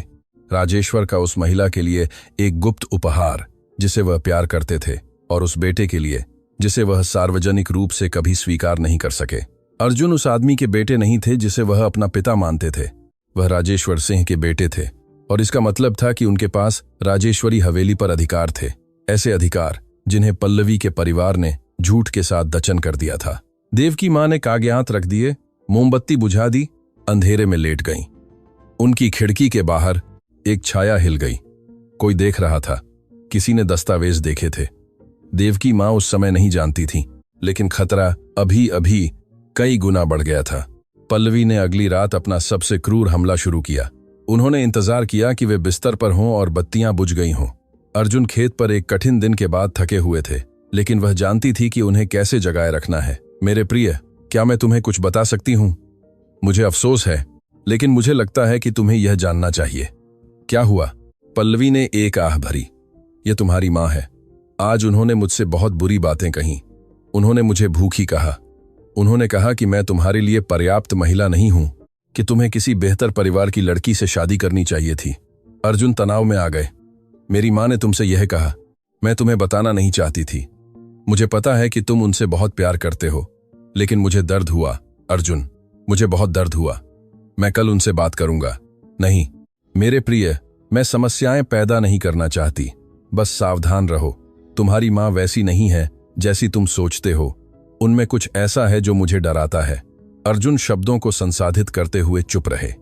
राजेश्वर का उस महिला के लिए एक गुप्त उपहार जिसे वह प्यार करते थे, और उस बेटे के लिए जिसे वह सार्वजनिक रूप से कभी स्वीकार नहीं कर सके। अर्जुन उस आदमी के बेटे नहीं थे जिसे वह अपना पिता मानते थे, वह राजेश्वर सिंह के बेटे थे, और इसका मतलब था कि उनके पास राजेश्वरी हवेली पर अधिकार थे, ऐसे अधिकार जिन्हें पल्लवी के परिवार ने झूठ के साथ दचन कर दिया था। देवकी माँ ने कागजात रख दिए, मोमबत्ती बुझा दी, अंधेरे में लेट गईं। उनकी खिड़की के बाहर एक छाया हिल गई। कोई देख रहा था, किसी ने दस्तावेज देखे थे। देवकी माँ उस समय नहीं जानती थी, लेकिन खतरा अभी अभी कई गुना बढ़ गया था। पल्लवी ने अगली रात अपना सबसे क्रूर हमला शुरू किया। उन्होंने इंतजार किया कि वे बिस्तर पर हों और बत्तियां बुझ गई हों। अर्जुन खेत पर एक कठिन दिन के बाद थके हुए थे, लेकिन वह जानती थी कि उन्हें कैसे जगाए रखना है। मेरे प्रिय, क्या मैं तुम्हें कुछ बता सकती हूं? मुझे अफसोस है, लेकिन मुझे लगता है कि तुम्हें यह जानना चाहिए। क्या हुआ? पल्लवी ने एक आह भरी। यह तुम्हारी माँ है। आज उन्होंने मुझसे बहुत बुरी बातें कहीं। उन्होंने मुझे भूखी कहा। उन्होंने कहा कि मैं तुम्हारे लिए पर्याप्त महिला नहीं हूं, कि तुम्हें किसी बेहतर परिवार की लड़की से शादी करनी चाहिए थी। अर्जुन तनाव में आ गए। मेरी माँ ने तुमसे यह कहा। मैं तुम्हें बताना नहीं चाहती थी। मुझे पता है कि तुम उनसे बहुत प्यार करते हो, लेकिन मुझे दर्द हुआ अर्जुन, मुझे बहुत दर्द हुआ। मैं कल उनसे बात करूंगा। नहीं मेरे प्रिय, मैं समस्याएं पैदा नहीं करना चाहती, बस सावधान रहो। तुम्हारी माँ वैसी नहीं है जैसी तुम सोचते हो। उनमें कुछ ऐसा है जो मुझे डराता है। अर्जुन शब्दों को संसाधित करते हुए चुप रहे।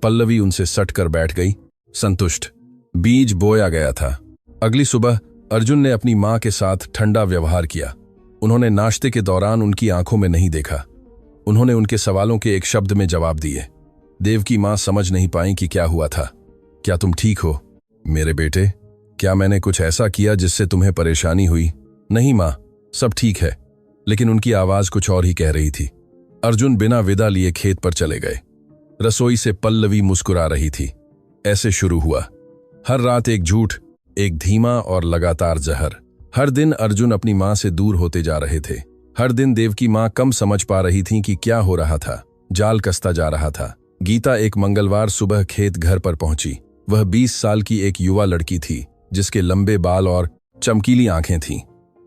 पल्लवी उनसे सटकर बैठ गई, संतुष्ट। बीज बोया गया था। अगली सुबह अर्जुन ने अपनी माँ के साथ ठंडा व्यवहार किया। उन्होंने नाश्ते के दौरान उनकी आंखों में नहीं देखा। उन्होंने उनके सवालों के एक शब्द में जवाब दिए। देवकी माँ समझ नहीं पाई कि क्या हुआ था। क्या तुम ठीक हो मेरे बेटे? क्या मैंने कुछ ऐसा किया जिससे तुम्हें परेशानी हुई? नहीं माँ, सब ठीक है। लेकिन उनकी आवाज कुछ और ही कह रही थी। अर्जुन बिना विदा लिए खेत पर चले गए। रसोई से पल्लवी मुस्कुरा रही थी। ऐसे शुरू हुआ। हर रात एक झूठ, एक धीमा और लगातार जहर। हर दिन अर्जुन अपनी माँ से दूर होते जा रहे थे। हर दिन देवकी माँ कम समझ पा रही थी कि क्या हो रहा था। जाल कसता जा रहा था। गीता एक मंगलवार सुबह खेत घर पर पहुंची। वह 20 साल की एक युवा लड़की थी, जिसके लंबे बाल और चमकीली आंखें थीं।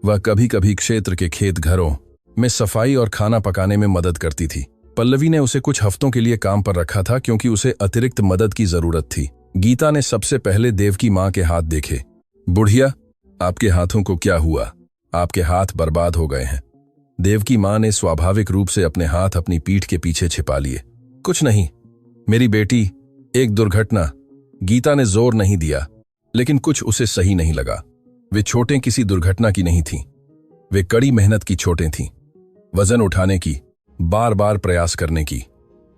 वह कभी कभी क्षेत्र के खेत घरों में सफाई और खाना पकाने में मदद करती थी। पल्लवी ने उसे कुछ हफ्तों के लिए काम पर रखा था क्योंकि उसे अतिरिक्त मदद की जरूरत थी। गीता ने सबसे पहले देवकी माँ के हाथ देखे। बुढ़िया, आपके हाथों को क्या हुआ? आपके हाथ बर्बाद हो गए हैं। देवकी माँ ने स्वाभाविक रूप से अपने हाथ अपनी पीठ के पीछे छिपा लिए। कुछ नहीं मेरी बेटी, एक दुर्घटना। गीता ने जोर नहीं दिया, लेकिन कुछ उसे सही नहीं लगा। वे चोटें किसी दुर्घटना की नहीं थीं। वे कड़ी मेहनत की चोटें थीं। वजन उठाने की, बार बार प्रयास करने की।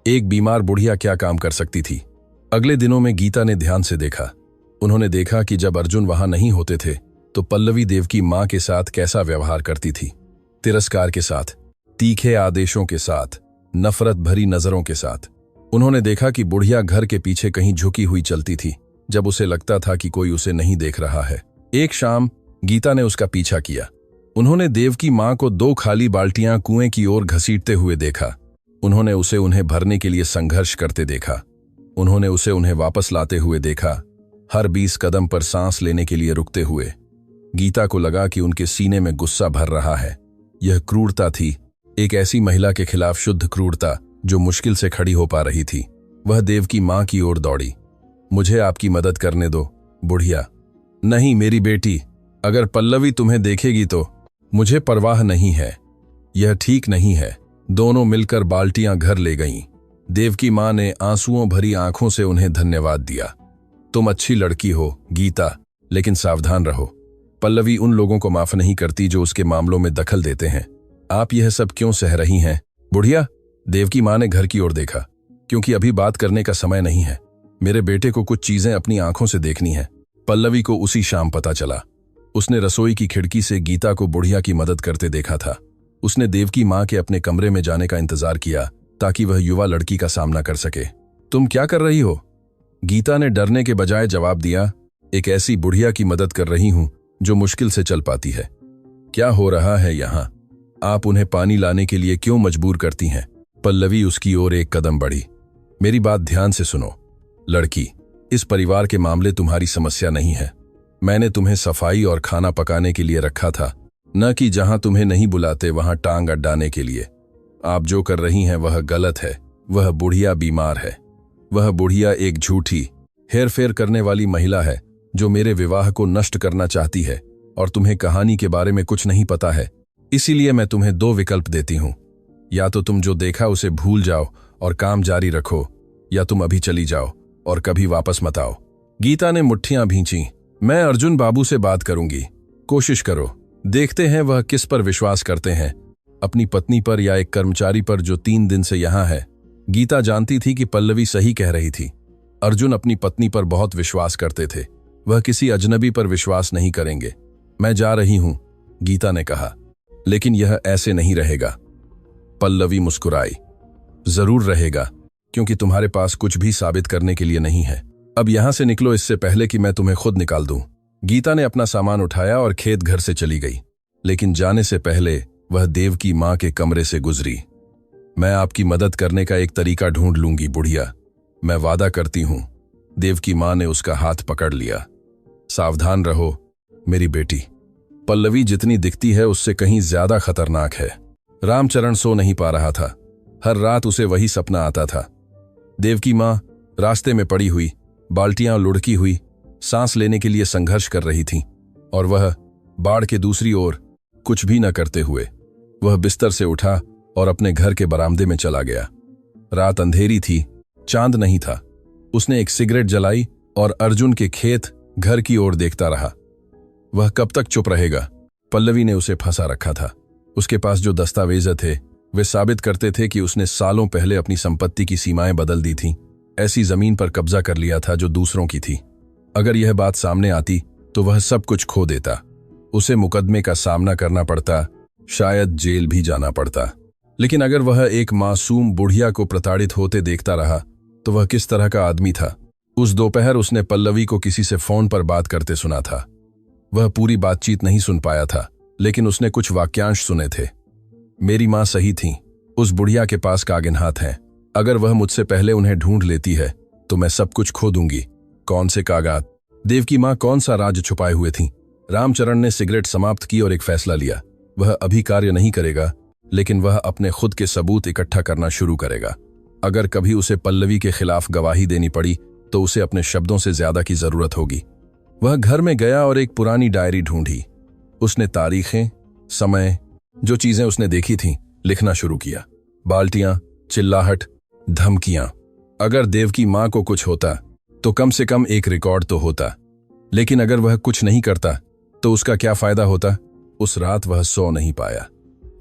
एक बीमार बुढ़िया क्या काम कर सकती थी। अगले दिनों में गीता ने ध्यान से देखा। उन्होंने देखा कि जब अर्जुन वहां नहीं होते थे तो पल्लवी देवकी मां के साथ कैसा व्यवहार करती थी। तिरस्कार के साथ, तीखे आदेशों के साथ, नफरत भरी नजरों के साथ। उन्होंने देखा कि बुढ़िया घर के पीछे कहीं झुकी हुई चलती थी जब उसे लगता था कि कोई उसे नहीं देख रहा है। एक शाम गीता ने उसका पीछा किया। उन्होंने देवकी मां को 2 खाली बाल्टियां कुएं की ओर घसीटते हुए देखा। उन्होंने उसे उन्हें भरने के लिए संघर्ष करते देखा। उन्होंने उसे उन्हें वापस लाते हुए देखा, हर 20 कदम पर सांस लेने के लिए रुकते हुए। गीता को लगा कि उनके सीने में गुस्सा भर रहा है। यह क्रूरता थी, एक ऐसी महिला के खिलाफ शुद्ध क्रूरता जो मुश्किल से खड़ी हो पा रही थी। वह देवकी मां की ओर दौड़ी। मुझे आपकी मदद करने दो, बुढ़िया। नहीं मेरी बेटी, अगर पल्लवी तुम्हें देखेगी तो। मुझे परवाह नहीं है, यह ठीक नहीं है। दोनों मिलकर बाल्टियां घर ले गईं। देवकी मां ने आंसुओं भरी आंखों से उन्हें धन्यवाद दिया। तुम अच्छी लड़की हो गीता, लेकिन सावधान रहो। पल्लवी उन लोगों को माफ नहीं करती जो उसके मामलों में दखल देते हैं। आप यह सब क्यों सह रही हैं, बुढ़िया? देवकी मां ने घर की ओर देखा। क्योंकि अभी बात करने का समय नहीं है। मेरे बेटे को कुछ चीजें अपनी आंखों से देखनी है। पल्लवी को उसी शाम पता चला। उसने रसोई की खिड़की से गीता को बुढ़िया की मदद करते देखा था। उसने देवकी मां के अपने कमरे में जाने का इंतजार किया ताकि वह युवा लड़की का सामना कर सके। तुम क्या कर रही हो? गीता ने डरने के बजाय जवाब दिया, एक ऐसी बुढ़िया की मदद कर रही हूं जो मुश्किल से चल पाती है। क्या हो रहा है यहां? आप उन्हें पानी लाने के लिए क्यों मजबूर करती हैं? पल्लवी उसकी ओर एक कदम बढ़ी। मेरी बात ध्यान से सुनो लड़की, इस परिवार के मामले तुम्हारी समस्या नहीं है। मैंने तुम्हें सफाई और खाना पकाने के लिए रखा था, न कि जहां तुम्हें नहीं बुलाते वहां टांग अड्डाने के लिए। आप जो कर रही हैं वह गलत है। वह बुढ़िया बीमार है। वह बुढ़िया एक झूठी, हेरफेर करने वाली महिला है जो मेरे विवाह को नष्ट करना चाहती है, और तुम्हें कहानी के बारे में कुछ नहीं पता है। इसीलिए मैं तुम्हें 2 विकल्प देती हूं। या तो तुम जो देखा उसे भूल जाओ और काम जारी रखो, या तुम अभी चली जाओ और कभी वापस मत आओ। गीता ने मुट्ठियां भींची। मैं अर्जुन बाबू से बात करूंगी। कोशिश करो, देखते हैं वह किस पर विश्वास करते हैं, अपनी पत्नी पर या एक कर्मचारी पर जो 3 दिन से यहां है। गीता जानती थी कि पल्लवी सही कह रही थी। अर्जुन अपनी पत्नी पर बहुत विश्वास करते थे। वह किसी अजनबी पर विश्वास नहीं करेंगे। मैं जा रही हूं, गीता ने कहा, लेकिन यह ऐसे नहीं रहेगा। पल्लवी मुस्कुराई। जरूर रहेगा, क्योंकि तुम्हारे पास कुछ भी साबित करने के लिए नहीं है। अब यहां से निकलो इससे पहले कि मैं तुम्हें खुद निकाल दूं। गीता ने अपना सामान उठाया और खेत घर से चली गई, लेकिन जाने से पहले वह देवकी मां के कमरे से गुजरी। मैं आपकी मदद करने का एक तरीका ढूंढ लूंगी बुढ़िया, मैं वादा करती हूं। देवकी मां ने उसका हाथ पकड़ लिया। सावधान रहो मेरी बेटी। पल्लवी जितनी दिखती है उससे कहीं ज्यादा खतरनाक है। रामचरण सो नहीं पा रहा था। हर रात उसे वही सपना आता था। देवकी मां रास्ते में पड़ी हुई, बाल्टियां लुढ़की हुई, सांस लेने के लिए संघर्ष कर रही थीं, और वह बाड़ के दूसरी ओर कुछ भी न करते हुए। वह बिस्तर से उठा और अपने घर के बरामदे में चला गया। रात अंधेरी थी, चांद नहीं था। उसने एक सिगरेट जलाई और अर्जुन के खेत घर की ओर देखता रहा। वह कब तक चुप रहेगा? पल्लवी ने उसे फंसा रखा था। उसके पास जो दस्तावेज थे वे साबित करते थे कि उसने सालों पहले अपनी संपत्ति की सीमाएं बदल दी थीं। ऐसी जमीन पर कब्जा कर लिया था जो दूसरों की थी। अगर यह बात सामने आती तो वह सब कुछ खो देता। उसे मुकदमे का सामना करना पड़ता, शायद जेल भी जाना पड़ता। लेकिन अगर वह एक मासूम बुढ़िया को प्रताड़ित होते देखता रहा तो वह किस तरह का आदमी था? उस दोपहर उसने पल्लवी को किसी से फोन पर बात करते सुना था। वह पूरी बातचीत नहीं सुन पाया था, लेकिन उसने कुछ वाक्यांश सुने थे। मेरी मां सही थी, उस बुढ़िया के पास कागिन हाथ हैं। अगर वह मुझसे पहले उन्हें ढूंढ लेती है तो मैं सब कुछ खो दूंगी। कौन से कागजात? देवकी मां कौन सा राज छुपाए हुए थी? रामचरण ने सिगरेट समाप्त की और एक फैसला लिया। वह अभी कार्य नहीं करेगा, लेकिन वह अपने खुद के सबूत इकट्ठा करना शुरू करेगा। अगर कभी उसे पल्लवी के खिलाफ गवाही देनी पड़ी तो उसे अपने शब्दों से ज्यादा की जरूरत होगी। वह घर में गया और एक पुरानी डायरी ढूंढी। उसने तारीखें, समय, जो चीजें उसने देखी थीं, लिखना शुरू किया। बाल्टियां, चिल्लाहट, धमकियां। अगर देवकी मां को कुछ होता तो कम से कम एक रिकॉर्ड तो होता, लेकिन अगर वह कुछ नहीं करता तो उसका क्या फायदा होता? उस रात वह सो नहीं पाया।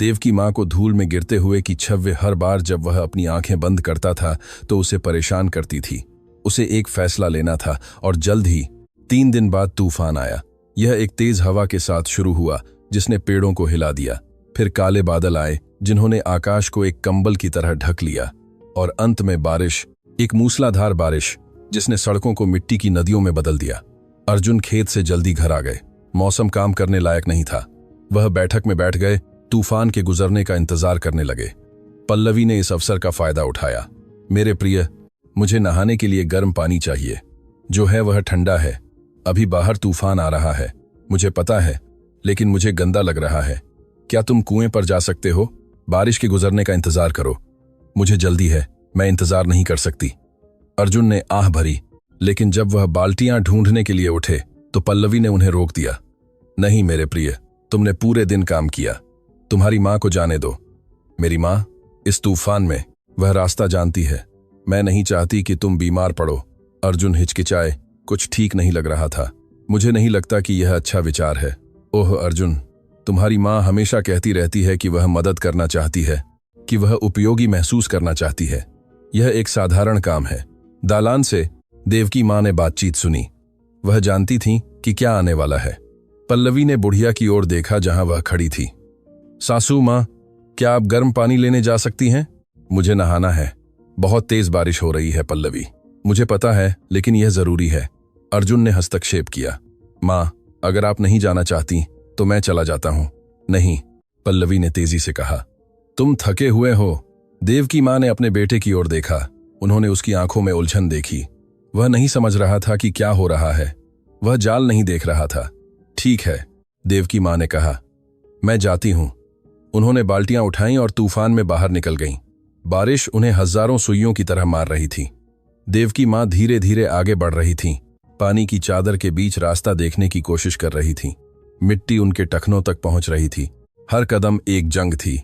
देव की मां को धूल में गिरते हुए की छवि हर बार जब वह अपनी आंखें बंद करता था तो उसे परेशान करती थी। उसे एक फैसला लेना था और जल्द ही। 3 दिन बाद तूफान आया। यह एक तेज हवा के साथ शुरू हुआ जिसने पेड़ों को हिला दिया। फिर काले बादल आए जिन्होंने आकाश को एक कंबल की तरह ढक लिया। और अंत में बारिश, एक मूसलाधार बारिश जिसने सड़कों को मिट्टी की नदियों में बदल दिया। अर्जुन खेत से जल्दी घर आ गए। मौसम काम करने लायक नहीं था। वह बैठक में बैठ गए, तूफान के गुजरने का इंतजार करने लगे। पल्लवी ने इस अवसर का फायदा उठाया। मेरे प्रिय, मुझे नहाने के लिए गर्म पानी चाहिए। जो है वह ठंडा है। अभी बाहर तूफान आ रहा है, मुझे पता है, लेकिन मुझे गंदा लग रहा है। क्या तुम कुएं पर जा सकते हो? बारिश के गुजरने का इंतजार करो। मुझे जल्दी है, मैं इंतजार नहीं कर सकती। अर्जुन ने आह भरी, लेकिन जब वह बाल्टियां ढूंढने के लिए उठे तो पल्लवी ने उन्हें रोक दिया। नहीं मेरे प्रिय, तुमने पूरे दिन काम किया। तुम्हारी मां को जाने दो। मेरी मां, इस तूफान में वह रास्ता जानती है। मैं नहीं चाहती कि तुम बीमार पड़ो। अर्जुन हिचकिचाए, कुछ ठीक नहीं लग रहा था। मुझे नहीं लगता कि यह अच्छा विचार है। ओह अर्जुन, तुम्हारी मां हमेशा कहती रहती है कि वह मदद करना चाहती है, कि वह उपयोगी महसूस करना चाहती है। यह एक साधारण काम है। दालान से देव की मां ने बातचीत सुनी। वह जानती थी कि क्या आने वाला है। पल्लवी ने बुढ़िया की ओर देखा जहां वह खड़ी थी। सासू मां, क्या आप गर्म पानी लेने जा सकती हैं? मुझे नहाना है। बहुत तेज बारिश हो रही है पल्लवी। मुझे पता है, लेकिन यह जरूरी है। अर्जुन ने हस्तक्षेप किया। मां, अगर आप नहीं जाना चाहती तो मैं चला जाता हूं। नहीं, पल्लवी ने तेजी से कहा। तुम थके हुए हो। देव की मां ने अपने बेटे की ओर देखा। उन्होंने उसकी आंखों में उलझन देखी। वह नहीं समझ रहा था कि क्या हो रहा है। वह जाल नहीं देख रहा था। ठीक है, देव की मां ने कहा, मैं जाती हूं। उन्होंने बाल्टियां उठाईं और तूफान में बाहर निकल गईं। बारिश उन्हें हजारों सुइयों की तरह मार रही थी। देव की मां धीरे धीरे आगे बढ़ रही थी। पानी की चादर के बीच रास्ता देखने की कोशिश कर रही थी। मिट्टी उनके टखनों तक पहुंच रही थी। हर कदम एक जंग थी।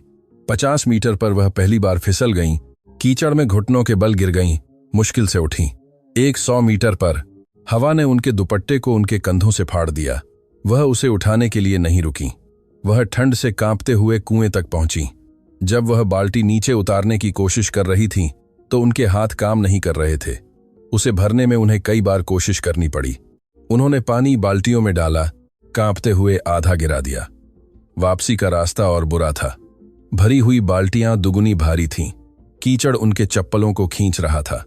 50 मीटर पर वह पहली बार फिसल गईं। कीचड़ में घुटनों के बल गिर गईं। मुश्किल से उठीं। 100 मीटर पर हवा ने उनके दुपट्टे को उनके कंधों से फाड़ दिया। वह उसे उठाने के लिए नहीं रुकी। वह ठंड से कांपते हुए कुएं तक पहुंची। जब वह बाल्टी नीचे उतारने की कोशिश कर रही थी तो उनके हाथ काम नहीं कर रहे थे। उसे भरने में उन्हें कई बार कोशिश करनी पड़ी। उन्होंने पानी बाल्टियों में डाला, कांपते हुए आधा गिरा दिया। वापसी का रास्ता और बुरा था। भरी हुई बाल्टियां दुगुनी भारी थीं। कीचड़ उनके चप्पलों को खींच रहा था।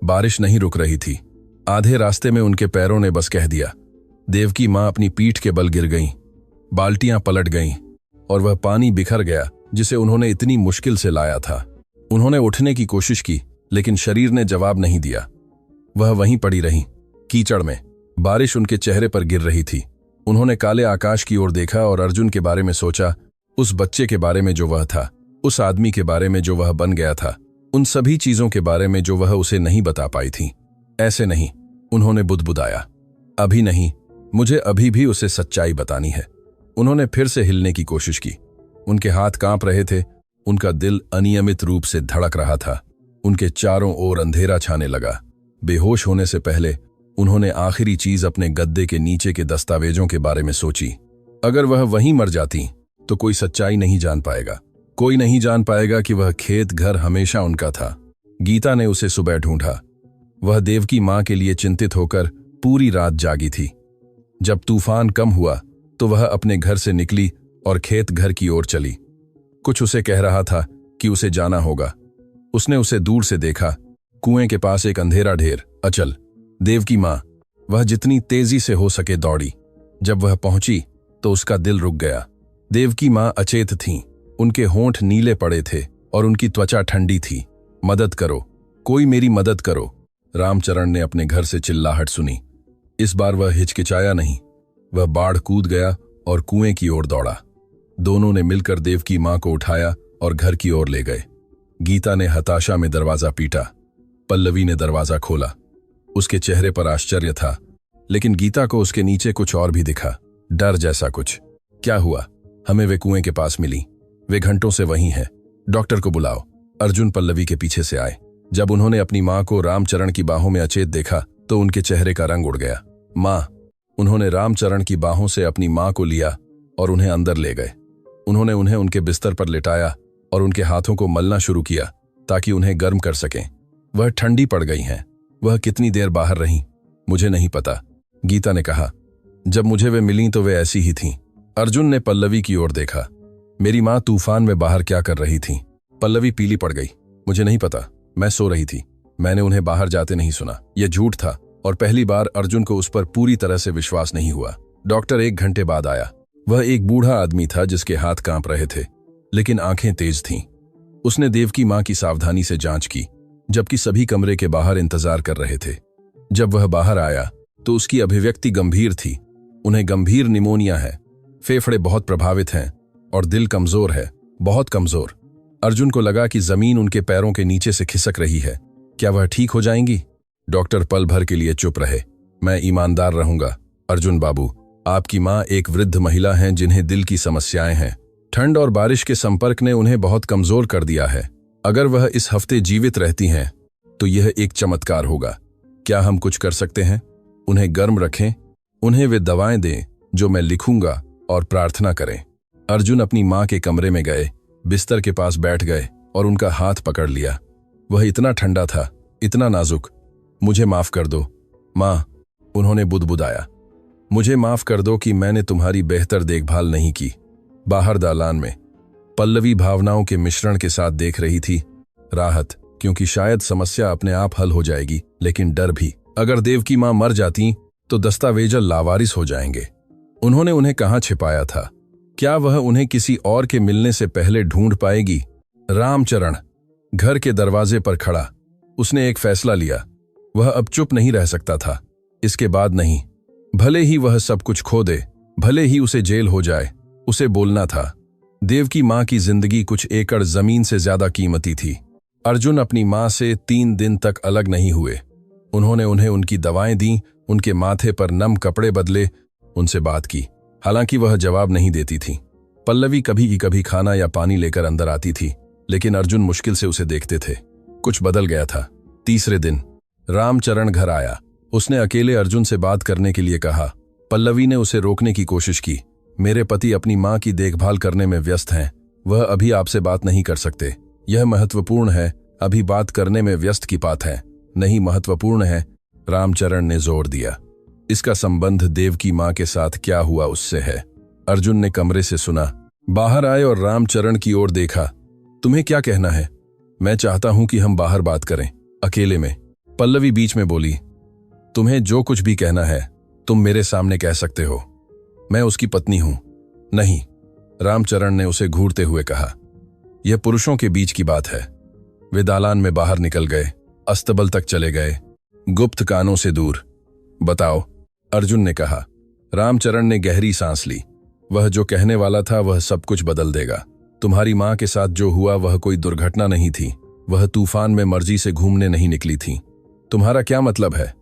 बारिश नहीं रुक रही थी। आधे रास्ते में उनके पैरों ने बस कह दिया। देव की मां अपनी पीठ के बल गिर गईं। बाल्टियां पलट गईं और वह पानी बिखर गया जिसे उन्होंने इतनी मुश्किल से लाया था। उन्होंने उठने की कोशिश की, लेकिन शरीर ने जवाब नहीं दिया। वह वहीं पड़ी रहीं, कीचड़ में। बारिश उनके चेहरे पर गिर रही थी। उन्होंने काले आकाश की ओर देखा और अर्जुन के बारे में सोचा, उस बच्चे के बारे में जो वह था, उस आदमी के बारे में जो वह बन गया था, उन सभी चीजों के बारे में जो वह उसे नहीं बता पाई थी। ऐसे नहीं, उन्होंने बुदबुदाया। अभी नहीं, मुझे अभी भी उसे सच्चाई बतानी है। उन्होंने फिर से हिलने की कोशिश की। उनके हाथ कांप रहे थे। उनका दिल अनियमित रूप से धड़क रहा था। उनके चारों ओर अंधेरा छाने लगा। बेहोश होने से पहले उन्होंने आखिरी चीज अपने गद्दे के नीचे के दस्तावेजों के बारे में सोची। अगर वह वहीं मर जाती तो कोई सच्चाई नहीं जान पाएगा। कोई नहीं जान पाएगा कि वह खेत घर हमेशा उनका था। गीता ने उसे सुबह ढूंढा। वह देव की मां के लिए चिंतित होकर पूरी रात जागी थी। जब तूफान कम हुआ तो वह अपने घर से निकली और खेत घर की ओर चली। कुछ उसे कह रहा था कि उसे जाना होगा। उसने उसे दूर से देखा। कुएं के पास एक अंधेरा ढेर। अचल, देव की मां। वह जितनी तेजी से हो सके दौड़ी। जब वह पहुंची तो उसका दिल रुक गया। देव की मां अचेत थीं। उनके होंठ नीले पड़े थे और उनकी त्वचा ठंडी थी। मदद करो, कोई मेरी मदद करो। रामचरण ने अपने घर से चिल्लाहट सुनी। इस बार वह हिचकिचाया नहीं। वह बाढ़ कूद गया और कुएं की ओर दौड़ा। दोनों ने मिलकर देव की मां को उठाया और घर की ओर ले गए। गीता ने हताशा में दरवाजा पीटा। पल्लवी ने दरवाजा खोला। उसके चेहरे पर आश्चर्य था, लेकिन गीता को उसके नीचे कुछ और भी दिखा, डर जैसा कुछ। क्या हुआ? हमें वे कुएं के पास मिली। वे घंटों से वहीं हैं। डॉक्टर को बुलाओ। अर्जुन पल्लवी के पीछे से आए। जब उन्होंने अपनी मां को रामचरण की बाहों में अचेत देखा तो उनके चेहरे का रंग उड़ गया। मां। उन्होंने रामचरण की बाहों से अपनी मां को लिया और उन्हें अंदर ले गए। उन्होंने उन्हें उनके बिस्तर पर लिटाया और उनके हाथों को मलना शुरू किया ताकि उन्हें गर्म कर सकें। वह ठंडी पड़ गई हैं। वह कितनी देर बाहर रहीं मुझे नहीं पता, गीता ने कहा। जब मुझे वे मिलीं तो वे ऐसी ही थीं। अर्जुन ने पल्लवी की ओर देखा। मेरी माँ तूफान में बाहर क्या कर रही थी? पल्लवी पीली पड़ गई। मुझे नहीं पता, मैं सो रही थी। मैंने उन्हें बाहर जाते नहीं सुना। यह झूठ था और पहली बार अर्जुन को उस पर पूरी तरह से विश्वास नहीं हुआ। डॉक्टर 1 घंटे बाद आया। वह एक बूढ़ा आदमी था जिसके हाथ कांप रहे थे, लेकिन आंखें तेज थीं। उसने देवकी मां की सावधानी से जांच की, जबकि सभी कमरे के बाहर इंतजार कर रहे थे। जब वह बाहर आया तो उसकी अभिव्यक्ति गंभीर थी। उन्हें गंभीर निमोनिया है, फेफड़े बहुत प्रभावित हैं और दिल कमजोर है, बहुत कमजोर। अर्जुन को लगा कि जमीन उनके पैरों के नीचे से खिसक रही है। क्या वह ठीक हो जाएंगी? डॉक्टर पल भर के लिए चुप रहे। मैं ईमानदार रहूंगा अर्जुन बाबू, आपकी माँ एक वृद्ध महिला हैं जिन्हें दिल की समस्याएं हैं। ठंड और बारिश के संपर्क ने उन्हें बहुत कमजोर कर दिया है। अगर वह इस हफ्ते जीवित रहती हैं तो यह एक चमत्कार होगा। क्या हम कुछ कर सकते हैं? उन्हें गर्म रखें, उन्हें वे दवाएं दें जो मैं लिखूंगा और प्रार्थना करें। अर्जुन अपनी माँ के कमरे में गए, बिस्तर के पास बैठ गए और उनका हाथ पकड़ लिया। वह इतना ठंडा था, इतना नाजुक। मुझे माफ कर दो माँ, उन्होंने बुदबुदाया। मुझे माफ कर दो कि मैंने तुम्हारी बेहतर देखभाल नहीं की। बाहर दालान में पल्लवी भावनाओं के मिश्रण के साथ देख रही थी। राहत, क्योंकि शायद समस्या अपने आप हल हो जाएगी, लेकिन डर भी। अगर देवकी मां मर जाती तो दस्तावेज लावारिस हो जाएंगे। उन्होंने उन्हें कहां छिपाया था? क्या वह उन्हें किसी और के मिलने से पहले ढूंढ पाएगी? रामचरण घर के दरवाजे पर खड़ा। उसने एक फैसला लिया। वह अब चुप नहीं रह सकता था। इसके बाद नहीं। भले ही वह सब कुछ खो दे, भले ही उसे जेल हो जाए, उसे बोलना था। देवकी मां की जिंदगी कुछ एकड़ जमीन से ज्यादा कीमती थी। अर्जुन अपनी मां से 3 दिन तक अलग नहीं हुए। उन्होंने उन्हें उनकी दवाएं दी, उनके माथे पर नम कपड़े बदले, उनसे बात की। हालांकि वह जवाब नहीं देती थी। पल्लवी कभी की कभी खाना या पानी लेकर अंदर आती थी, लेकिन अर्जुन मुश्किल से उसे देखते थे। कुछ बदल गया था। तीसरे दिन रामचरण घर आया। उसने अकेले अर्जुन से बात करने के लिए कहा। पल्लवी ने उसे रोकने की कोशिश की। मेरे पति अपनी मां की देखभाल करने में व्यस्त हैं। वह अभी आपसे बात नहीं कर सकते। यह महत्वपूर्ण है। अभी बात करने में व्यस्त की बात है, नहीं महत्वपूर्ण है, रामचरण ने जोर दिया। इसका संबंध देवकी मां के साथ क्या हुआ उससे है। अर्जुन ने कमरे से सुना। बाहर आए और रामचरण की ओर देखा। तुम्हें क्या कहना है? मैं चाहता हूं कि हम बाहर बात करें, अकेले में। पल्लवी बीच में बोली। तुम्हें जो कुछ भी कहना है तुम मेरे सामने कह सकते हो। मैं उसकी पत्नी हूं। नहीं, रामचरण ने उसे घूरते हुए कहा। यह पुरुषों के बीच की बात है। वे दालान में बाहर निकल गए, अस्तबल तक चले गए, गुप्त कानों से दूर। बताओ, अर्जुन ने कहा। रामचरण ने गहरी सांस ली। वह जो कहने वाला था वह सब कुछ बदल देगा। तुम्हारी मां के साथ जो हुआ वह कोई दुर्घटना नहीं थी। वह तूफान में मर्जी से घूमने नहीं निकली थी। तुम्हारा क्या मतलब है?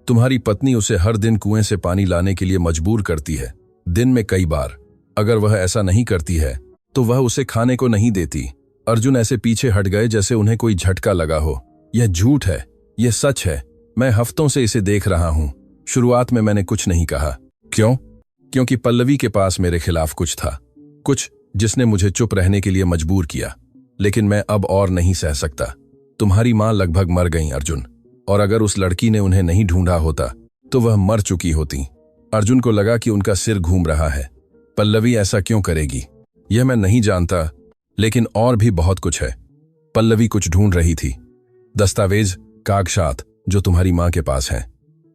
तुम्हारी पत्नी उसे हर दिन कुएं से पानी लाने के लिए मजबूर करती है, दिन में कई बार। अगर वह ऐसा नहीं करती है तो वह उसे खाने को नहीं देती। अर्जुन ऐसे पीछे हट गए जैसे उन्हें कोई झटका लगा हो। यह झूठ है, यह सच है। मैं हफ्तों से इसे देख रहा हूं। शुरुआत में मैंने कुछ नहीं कहा। क्यों? क्योंकि पल्लवी के पास मेरे खिलाफ कुछ था, कुछ जिसने मुझे चुप रहने के लिए मजबूर किया। लेकिन मैं अब और नहीं सह सकता। तुम्हारी मां लगभग मर गई अर्जुन, और अगर उस लड़की ने उन्हें नहीं ढूंढा होता तो वह मर चुकी होती। अर्जुन को लगा कि उनका सिर घूम रहा है। पल्लवी ऐसा क्यों करेगी? यह मैं नहीं जानता, लेकिन और भी बहुत कुछ है। पल्लवी कुछ ढूंढ रही थी। दस्तावेज, कागजात जो तुम्हारी मां के पास हैं।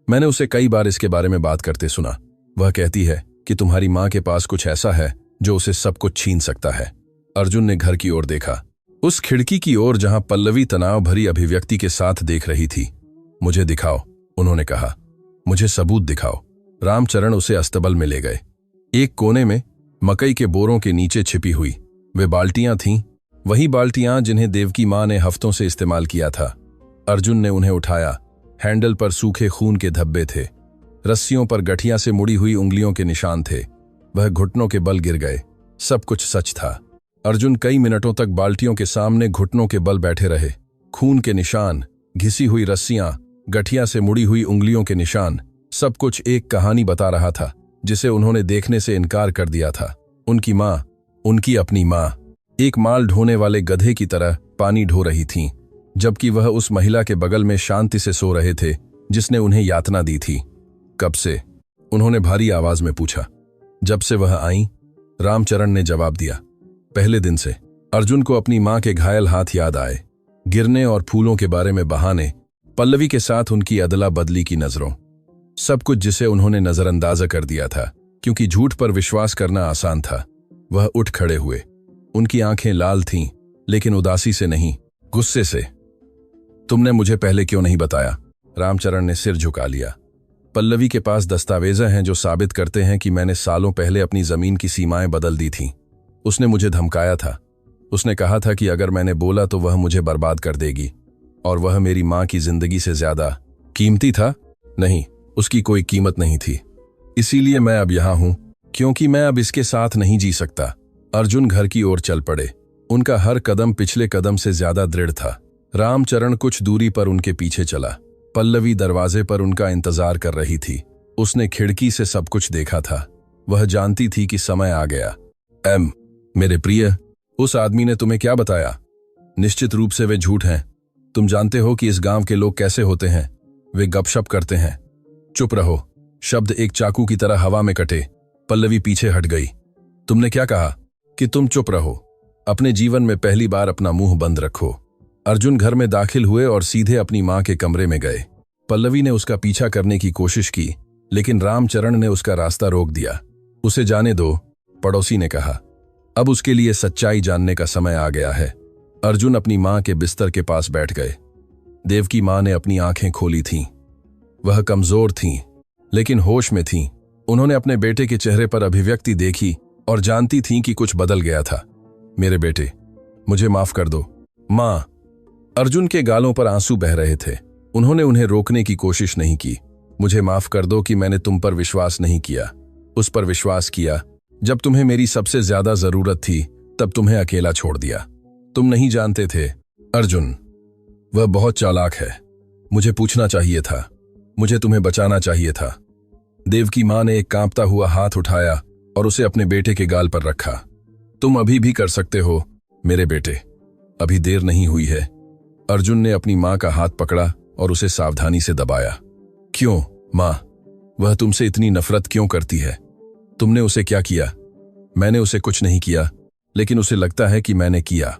मैंने उसे कई बार इसके बारे में बात करते सुना। वह कहती है कि तुम्हारी मां के पास कुछ ऐसा है जो उसे सब कुछ छीन सकता है। अर्जुन ने घर की ओर देखा, उस खिड़की की ओर जहां पल्लवी तनाव भरी अभिव्यक्ति के साथ देख रही थी। मुझे दिखाओ, उन्होंने कहा। मुझे सबूत दिखाओ। रामचरण उसे अस्तबल में ले गए। एक कोने में मकई के बोरों के नीचे छिपी हुई वे बाल्टियां थीं, वही बाल्टियां जिन्हें देवकी मां ने हफ्तों से इस्तेमाल किया था। अर्जुन ने उन्हें उठाया। हैंडल पर सूखे खून के धब्बे थे। रस्सियों पर गठिया से मुड़ी हुई उंगलियों के निशान थे। वह घुटनों के बल गिर गए। सब कुछ सच था। अर्जुन कई मिनटों तक बाल्टियों के सामने घुटनों के बल बैठे रहे। खून के निशान, घिसी हुई रस्सियां, गठिया से मुड़ी हुई उंगलियों के निशान, सब कुछ एक कहानी बता रहा था जिसे उन्होंने देखने से इनकार कर दिया था। उनकी मां, उनकी अपनी माँ एक माल ढोने वाले गधे की तरह पानी ढो रही थीं, जबकि वह उस महिला के बगल में शांति से सो रहे थे जिसने उन्हें यातना दी थी। कब से? उन्होंने भारी आवाज में पूछा। जब से वह आई, रामचरण ने जवाब दिया। पहले दिन से। अर्जुन को अपनी मां के घायल हाथ याद आए, गिरने और फूलों के बारे में बहाने, पल्लवी के साथ उनकी अदला बदली की नजरों, सब कुछ जिसे उन्होंने नजरअंदाज कर दिया था क्योंकि झूठ पर विश्वास करना आसान था। वह उठ खड़े हुए। उनकी आंखें लाल थीं, लेकिन उदासी से नहीं, गुस्से से। तुमने मुझे पहले क्यों नहीं बताया? रामचरण ने सिर झुका लिया। पल्लवी के पास दस्तावेज हैं जो साबित करते हैं कि मैंने सालों पहले अपनी जमीन की सीमाएं बदल दी थीं। उसने मुझे धमकाया था। उसने कहा था कि अगर मैंने बोला तो वह मुझे बर्बाद कर देगी, और वह मेरी मां की जिंदगी से ज्यादा कीमती था। नहीं, उसकी कोई कीमत नहीं थी। इसीलिए मैं अब यहां हूं, क्योंकि मैं अब इसके साथ नहीं जी सकता। अर्जुन घर की ओर चल पड़े। उनका हर कदम पिछले कदम से ज्यादा दृढ़ था। रामचरण कुछ दूरी पर उनके पीछे चला। पल्लवी दरवाजे पर उनका इंतजार कर रही थी। उसने खिड़की से सब कुछ देखा था। वह जानती थी कि समय आ गया। मेरे प्रिय, उस आदमी ने तुम्हें क्या बताया? निश्चित रूप से वे झूठ हैं। तुम जानते हो कि इस गांव के लोग कैसे होते हैं। वे गपशप करते हैं। चुप रहो। शब्द एक चाकू की तरह हवा में कटे। पल्लवी पीछे हट गई। तुमने क्या कहा? कि तुम चुप रहो। अपने जीवन में पहली बार अपना मुंह बंद रखो। अर्जुन घर में दाखिल हुए और सीधे अपनी मां के कमरे में गए। पल्लवी ने उसका पीछा करने की कोशिश की, लेकिन रामचरण ने उसका रास्ता रोक दिया। उसे जाने दो, पड़ोसी ने कहा। अब उसके लिए सच्चाई जानने का समय आ गया है। अर्जुन अपनी मां के बिस्तर के पास बैठ गए। देवकी मां ने अपनी आंखें खोली थीं। वह कमजोर थीं, लेकिन होश में थीं। उन्होंने अपने बेटे के चेहरे पर अभिव्यक्ति देखी और जानती थीं कि कुछ बदल गया था। मेरे बेटे, मुझे माफ कर दो। मां। अर्जुन के गालों पर आंसू बह रहे थे। उन्होंने उन्हें रोकने की कोशिश नहीं की। मुझे माफ कर दो कि मैंने तुम पर विश्वास नहीं किया। उस पर विश्वास किया जब तुम्हें मेरी सबसे ज्यादा जरूरत थी, तब तुम्हें अकेला छोड़ दिया। तुम नहीं जानते थे अर्जुन, वह बहुत चालाक है। मुझे पूछना चाहिए था। मुझे तुम्हें बचाना चाहिए था। देवकी मां ने एक कांपता हुआ हाथ उठाया और उसे अपने बेटे के गाल पर रखा। तुम अभी भी कर सकते हो मेरे बेटे, अभी देर नहीं हुई है। अर्जुन ने अपनी मां का हाथ पकड़ा और उसे सावधानी से दबाया। क्यों मां? वह तुमसे इतनी नफरत क्यों करती है? तुमने उसे क्या किया? मैंने उसे कुछ नहीं किया, लेकिन उसे लगता है कि मैंने किया।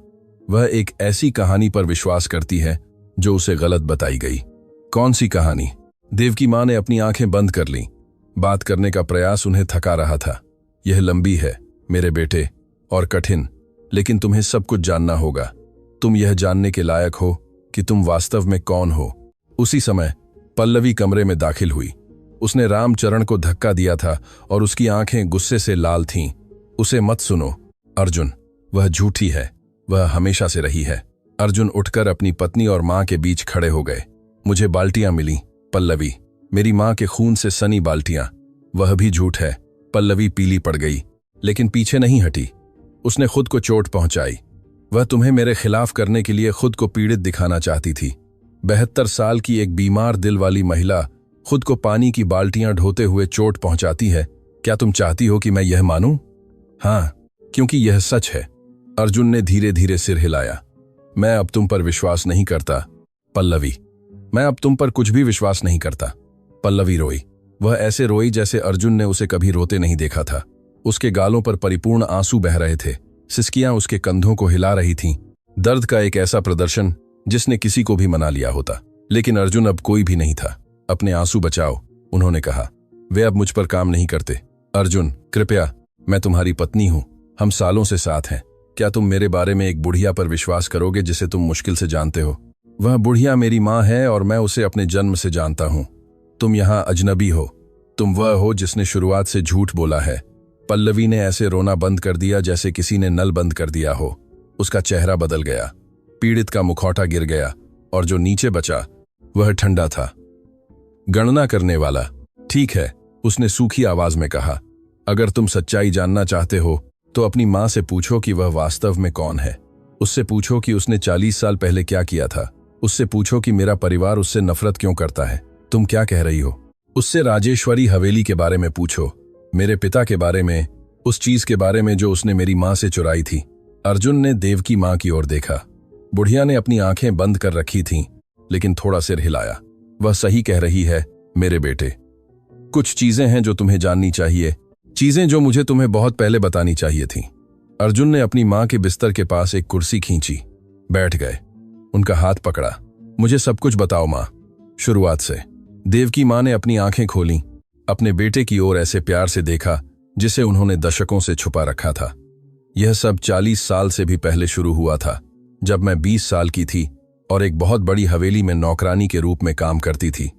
वह एक ऐसी कहानी पर विश्वास करती है जो उसे गलत बताई गई। कौन सी कहानी? देवकी मां ने अपनी आंखें बंद कर लीं। बात करने का प्रयास उन्हें थका रहा था। यह लंबी है मेरे बेटे, और कठिन, लेकिन तुम्हें सब कुछ जानना होगा। तुम यह जानने के लायक हो कि तुम वास्तव में कौन हो। उसी समय पल्लवी कमरे में दाखिल हुई। उसने रामचरण को धक्का दिया था और उसकी आंखें गुस्से से लाल थीं। उसे मत सुनो अर्जुन, वह झूठी है। वह हमेशा से रही है। अर्जुन उठकर अपनी पत्नी और मां के बीच खड़े हो गए। मुझे बाल्टियां मिली पल्लवी, मेरी मां के खून से सनी बाल्टियां। वह भी झूठ है। पल्लवी पीली पड़ गई, लेकिन पीछे नहीं हटी। उसने खुद को चोट पहुंचाई। वह तुम्हें मेरे खिलाफ करने के लिए खुद को पीड़ित दिखाना चाहती थी। 72 साल की एक बीमार दिल वाली महिला खुद को पानी की बाल्टियां ढोते हुए चोट पहुंचाती है। क्या तुम चाहती हो कि मैं यह मानूं? हाँ, क्योंकि यह सच है। अर्जुन ने धीरे धीरे सिर हिलाया। मैं अब तुम पर विश्वास नहीं करता पल्लवी। मैं अब तुम पर कुछ भी विश्वास नहीं करता। पल्लवी रोई। वह ऐसे रोई जैसे अर्जुन ने उसे कभी रोते नहीं देखा था। उसके गालों पर परिपूर्ण आंसू बह रहे थे। सिसकियां उसके कंधों को हिला रही थीं। दर्द का एक ऐसा प्रदर्शन जिसने किसी को भी मना लिया होता। लेकिन अर्जुन अब कोई भी नहीं था। अपने आंसू बचाओ, उन्होंने कहा। वे अब मुझ पर काम नहीं करते। अर्जुन, कृपया, मैं तुम्हारी पत्नी हूं। हम सालों से साथ हैं। क्या तुम मेरे बारे में एक बुढ़िया पर विश्वास करोगे जिसे तुम मुश्किल से जानते हो? वह बुढ़िया मेरी मां है और मैं उसे अपने जन्म से जानता हूं। तुम यहां अजनबी हो। तुम वह हो जिसने शुरुआत से झूठ बोला है। पल्लवी ने ऐसे रोना बंद कर दिया जैसे किसी ने नल बंद कर दिया हो। उसका चेहरा बदल गया। पीड़ित का मुखौटा गिर गया और जो नीचे बचा वह ठंडा था। गणना करने वाला। ठीक है, उसने सूखी आवाज में कहा। अगर तुम सच्चाई जानना चाहते हो तो अपनी मां से पूछो कि वह वास्तव में कौन है। उससे पूछो कि उसने 40 साल पहले क्या किया था। उससे पूछो कि मेरा परिवार उससे नफरत क्यों करता है। तुम क्या कह रही हो? उससे राजेश्वरी हवेली के बारे में पूछो, मेरे पिता के बारे में, उस चीज के बारे में जो उसने मेरी मां से चुराई थी। अर्जुन ने देवकी मां की ओर देखा। बुढ़िया ने अपनी आंखें बंद कर रखी थीं, लेकिन थोड़ा सिर हिलाया। वह सही कह रही है मेरे बेटे। कुछ चीजें हैं जो तुम्हें जाननी चाहिए, चीजें जो मुझे तुम्हें बहुत पहले बतानी चाहिए थीं। अर्जुन ने अपनी मां के बिस्तर के पास एक कुर्सी खींची। बैठ गए। उनका हाथ पकड़ा। मुझे सब कुछ बताओ मां, शुरुआत से। देवकी मां ने अपनी आंखें खोलीं, अपने बेटे की ओर ऐसे प्यार से देखा जिसे उन्होंने दशकों से छुपा रखा था। यह सब 40 साल से भी पहले शुरू हुआ था, जब मैं 20 साल की थी और एक बहुत बड़ी हवेली में नौकरानी के रूप में काम करती थी।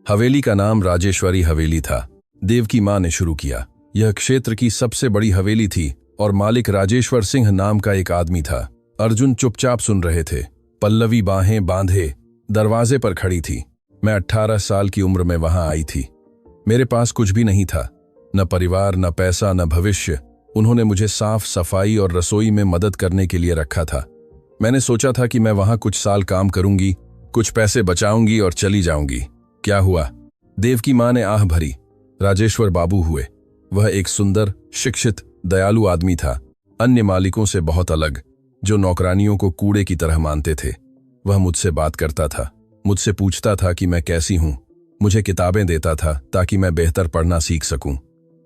हवेली का नाम राजेश्वरी हवेली था। देवकी मां ने शुरू किया। यह क्षेत्र की सबसे बड़ी हवेली थी और मालिक राजेश्वर सिंह नाम का एक आदमी था। अर्जुन चुपचाप सुन रहे थे। पल्लवी बाहें बांधे दरवाजे पर खड़ी थी। मैं 18 साल की उम्र में वहां आई थी। मेरे पास कुछ भी नहीं था, न परिवार, न पैसा, न भविष्य। उन्होंने मुझे साफ सफाई और रसोई में मदद करने के लिए रखा था। मैंने सोचा था कि मैं वहां कुछ साल काम करूंगी, कुछ पैसे बचाऊंगी और चली जाऊंगी। क्या हुआ? देवकी मां ने आह भरी। राजेश्वर बाबू हुए। वह एक सुंदर, शिक्षित, दयालु आदमी था, अन्य मालिकों से बहुत अलग, जो नौकरानियों को कूड़े की तरह मानते थे। वह मुझसे बात करता था, मुझसे पूछता था कि मैं कैसी हूं, मुझे किताबें देता था ताकि मैं बेहतर पढ़ना सीख सकूं।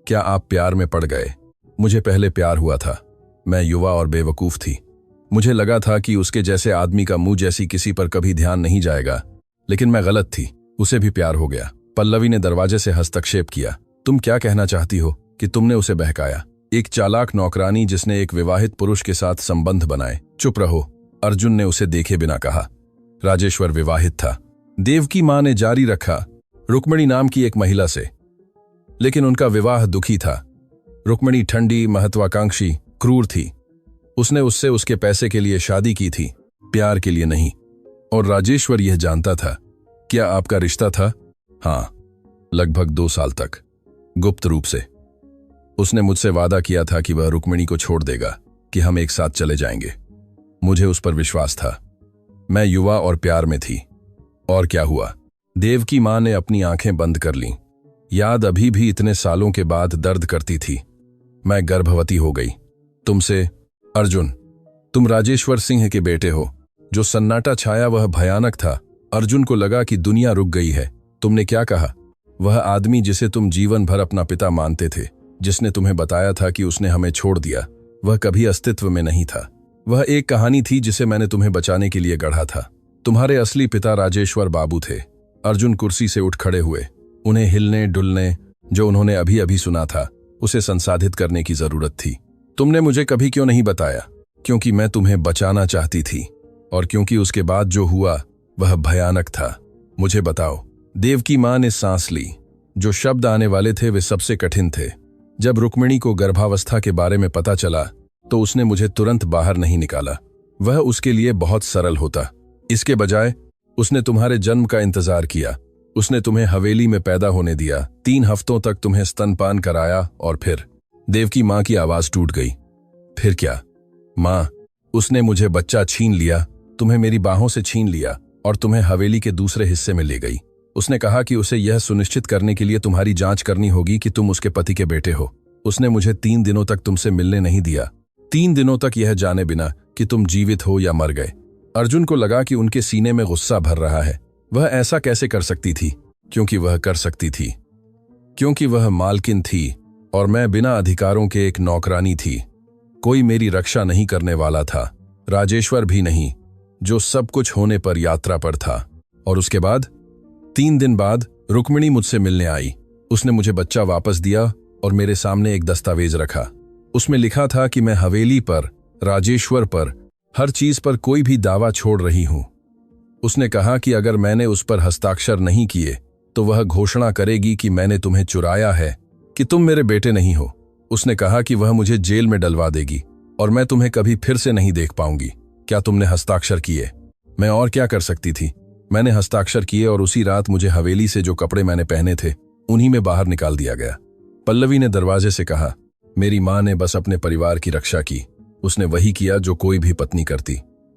क्या आप प्यार में पड़ गए? मुझे पहले प्यार हुआ था। मैं युवा और बेवकूफ थी। मुझे लगा था कि उसके जैसे आदमी का मुंह जैसी किसी पर कभी ध्यान नहीं जाएगा, लेकिन मैं गलत थी। उसे भी प्यार हो गया। पल्लवी ने दरवाजे से हस्तक्षेप किया। तुम क्या कहना चाहती हो कि तुमने उसे बहकाया? एक चालाक नौकरानी जिसने एक विवाहित पुरुष के साथ संबंध बनाए। चुप रहो, अर्जुन ने उसे देखे बिना कहा। राजेश्वर विवाहित था। देवकी मां ने जारी रखा, रुक्मिणी नाम की एक महिला से। लेकिन उनका विवाह दुखी था। रुक्मिणी ठंडी, महत्वाकांक्षी, क्रूर थी। उसने उससे उसके पैसे के लिए शादी की थी, प्यार के लिए नहीं। और राजेश्वर यह जानता था। क्या आपका रिश्ता था? हाँ, लगभग 2 साल तक, गुप्त रूप से। उसने मुझसे वादा किया था कि वह रुक्मिणी को छोड़ देगा, कि हम एक साथ चले जाएंगे। मुझे उस पर विश्वास था। मैं युवा और प्यार में थी। और क्या हुआ? देवकी मां ने अपनी आंखें बंद कर लीं। याद अभी भी इतने सालों के बाद दर्द करती थी। मैं गर्भवती हो गई। तुमसे। अर्जुन, तुम राजेश्वर सिंह के बेटे हो। जो सन्नाटा छाया वह भयानक था। अर्जुन को लगा कि दुनिया रुक गई है। तुमने क्या कहा? वह आदमी जिसे तुम जीवन भर अपना पिता मानते थे, जिसने तुम्हें बताया था कि उसने हमें छोड़ दिया, वह कभी अस्तित्व में नहीं था। वह एक कहानी थी जिसे मैंने तुम्हें बचाने के लिए गढ़ा था। तुम्हारे असली पिता राजेश्वर बाबू थे। अर्जुन कुर्सी से उठ खड़े हुए। उन्हें हिलने डुलने, जो उन्होंने अभी अभी सुना था, उसे संसाधित करने की जरूरत थी। तुमने मुझे कभी क्यों नहीं बताया? क्योंकि मैं तुम्हें बचाना चाहती थी, और क्योंकि उसके बाद जो हुआ वह भयानक था। मुझे बताओ। देवकी मां ने सांस ली। जो शब्द आने वाले थे वे सबसे कठिन थे। जब रुक्मिणी को गर्भावस्था के बारे में पता चला तो उसने मुझे तुरंत बाहर नहीं निकाला। वह उसके लिए बहुत सरल होता। इसके बजाय उसने तुम्हारे जन्म का इंतजार किया। उसने तुम्हें हवेली में पैदा होने दिया, 3 हफ्तों तक तुम्हें स्तनपान कराया, और फिर। देवकी मां की आवाज टूट गई। फिर क्या? मां, उसने मुझे बच्चा छीन लिया, तुम्हें मेरी बाहों से छीन लिया और तुम्हें हवेली के दूसरे हिस्से में ले गई। उसने कहा कि उसे यह सुनिश्चित करने के लिए तुम्हारी जांच करनी होगी कि तुम उसके पति के बेटे हो। उसने मुझे 3 दिनों तक तुमसे मिलने नहीं दिया। 3 दिनों तक यह जाने बिना कि तुम जीवित हो या मर गए। अर्जुन को लगा कि उनके सीने में गुस्सा भर रहा है। वह ऐसा कैसे कर सकती थी? क्योंकि वह कर सकती थी। क्योंकि वह मालकिन थी और मैं बिना अधिकारों के एक नौकरानी थी। कोई मेरी रक्षा नहीं करने वाला था, राजेश्वर भी नहीं, जो सब कुछ होने पर यात्रा पर था। और उसके बाद 3 दिन बाद रुक्मिणी मुझसे मिलने आई। उसने मुझे बच्चा वापस दिया और मेरे सामने एक दस्तावेज रखा। उसमें लिखा था कि मैं हवेली पर, राजेश्वर पर, हर चीज पर कोई भी दावा छोड़ रही हूं। उसने कहा कि अगर मैंने उस पर हस्ताक्षर नहीं किए तो वह घोषणा करेगी कि मैंने तुम्हें चुराया है, कि तुम मेरे बेटे नहीं हो। उसने कहा कि वह मुझे जेल में डलवा देगी और मैं तुम्हें कभी फिर से नहीं देख पाऊंगी। क्या तुमने हस्ताक्षर किए? मैं और क्या कर सकती थी? मैंने हस्ताक्षर किए और उसी रात मुझे हवेली से जो कपड़े मैंने पहने थे उन्हीं में बाहर निकाल दिया गया। पल्लवी ने दरवाजे से कहा, मेरी मां ने बस अपने परिवार की रक्षा की। उसने वही किया जो कोई भी पत्नी करती।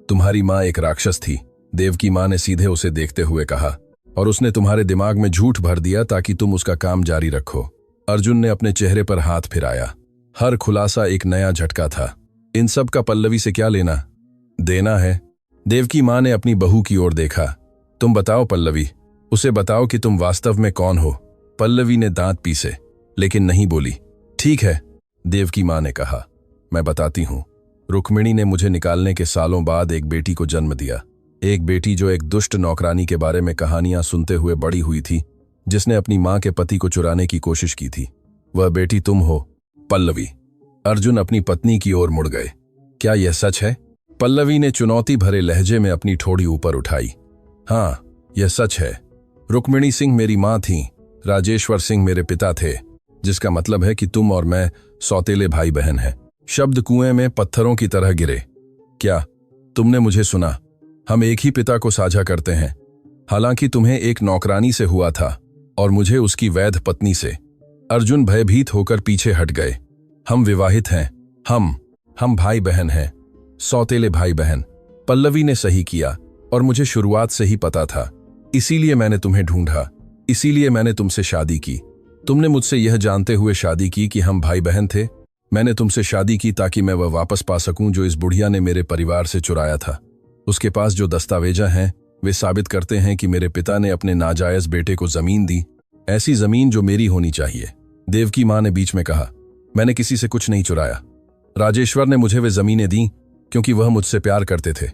तुम्हारी मां एक राक्षस थी, देवकी मां ने सीधे उसे देखते हुए कहा, और उसने तुम्हारे दिमाग में झूठ भर दिया ताकि तुम उसका काम जारी रखो। अर्जुन ने अपने चेहरे पर हाथ फिराया। हर खुलासा एक नया झटका था। इन सब का पल्लवी से क्या लेना देना है? देवकी माँ ने अपनी बहू की ओर देखा। तुम बताओ पल्लवी, उसे बताओ कि तुम वास्तव में कौन हो। पल्लवी ने दांत पीसे लेकिन नहीं बोली। ठीक है, देवकी माँ ने कहा, मैं बताती हूँ। रुक्मिणी ने मुझे निकालने के सालों बाद एक बेटी को जन्म दिया। एक बेटी जो एक दुष्ट नौकरानी के बारे में कहानियां सुनते हुए बड़ी हुई थी, जिसने अपनी मां के पति को चुराने की कोशिश की थी। वह बेटी तुम हो, पल्लवी। अर्जुन अपनी पत्नी की ओर मुड़ गए। क्या यह सच है? पल्लवी ने चुनौती भरे लहजे में अपनी ठोड़ी ऊपर उठाई। हाँ, यह सच है। रुक्मिणी सिंह मेरी मां थीं, राजेश्वर सिंह मेरे पिता थे, जिसका मतलब है कि तुम और मैं सौतेले भाई बहन हैं। शब्द कुएं में पत्थरों की तरह गिरे। क्या तुमने मुझे सुना? हम एक ही पिता को साझा करते हैं। हालांकि तुम्हें एक नौकरानी से हुआ था और मुझे उसकी वैध पत्नी से। अर्जुन भयभीत होकर पीछे हट गए। हम विवाहित हैं। हम भाई बहन हैं, सौतेले भाई बहन। पल्लवी ने सही किया और मुझे शुरुआत से ही पता था। इसीलिए मैंने तुम्हें ढूंढा, इसीलिए मैंने तुमसे शादी की। तुमने मुझसे यह जानते हुए शादी की कि हम भाई बहन थे। मैंने तुमसे शादी की ताकि मैं वह वापस पा सकूं जो इस बुढ़िया ने मेरे परिवार से चुराया था। उसके पास जो दस्तावेजा हैं वे साबित करते हैं कि मेरे पिता ने अपने नाजायज बेटे को जमीन दी, ऐसी जमीन जो मेरी होनी चाहिए। देवकी माँ ने बीच में कहा, मैंने किसी से कुछ नहीं चुराया। राजेश्वर ने मुझे वे जमीनें दी क्योंकि वह मुझसे प्यार करते थे,